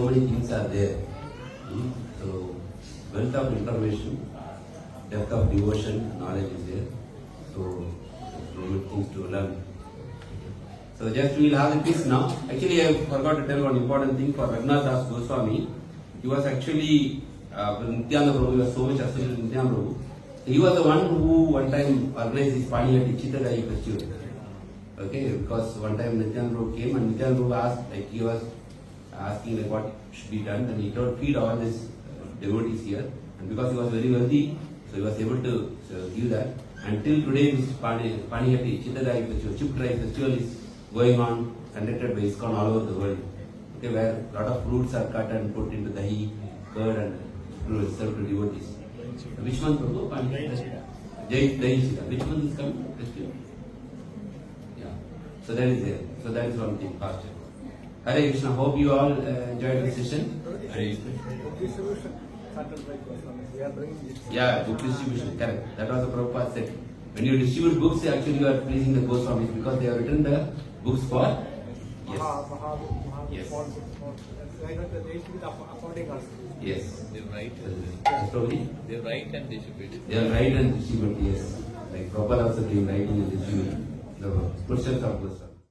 so many things are there. So, wealth of information, depth of devotion, knowledge is there. So, so many things to learn. So, just we will have the quiz now. Actually, I forgot to tell one important thing for Raghunath Das Goswami. He was actually, Nityananda Prabhu, he was so much associated with Nityananda Prabhu. He was the one who one time organized this Paniyati Chittadai festival. Okay, because one time Nityananda Prabhu came and Nityananda Prabhu asked, like he was asking like what should be done, and he told feed all these devotees here. And because he was very wealthy, so he was able to give that. Until today, this Paniyati Chittadai festival, Chip festival is going on, conducted by ISKCON all over the world. Okay, where a lot of fruits are cut and put into dahi, curd, and served to devotees. Which month, Prabhu? Dahi. Which month is coming? Festival. Yeah. So that is there. So that is one thing. Pastor. Hare Krishna. Hope you all enjoyed the session. Book distribution started by Goswamis. We are bringing this. Yeah, book distribution. Correct. That was the Prabhupada said. When you distribute books, actually you are pleasing the Goswamis because they have written the books for. Yes. Yes. They used to be the accounting also. Yes. They write. Probably. They write and distribute it. They are write and distribute. Yes. Like Prabhupada also doing writing and distributing the footsteps of Goswami.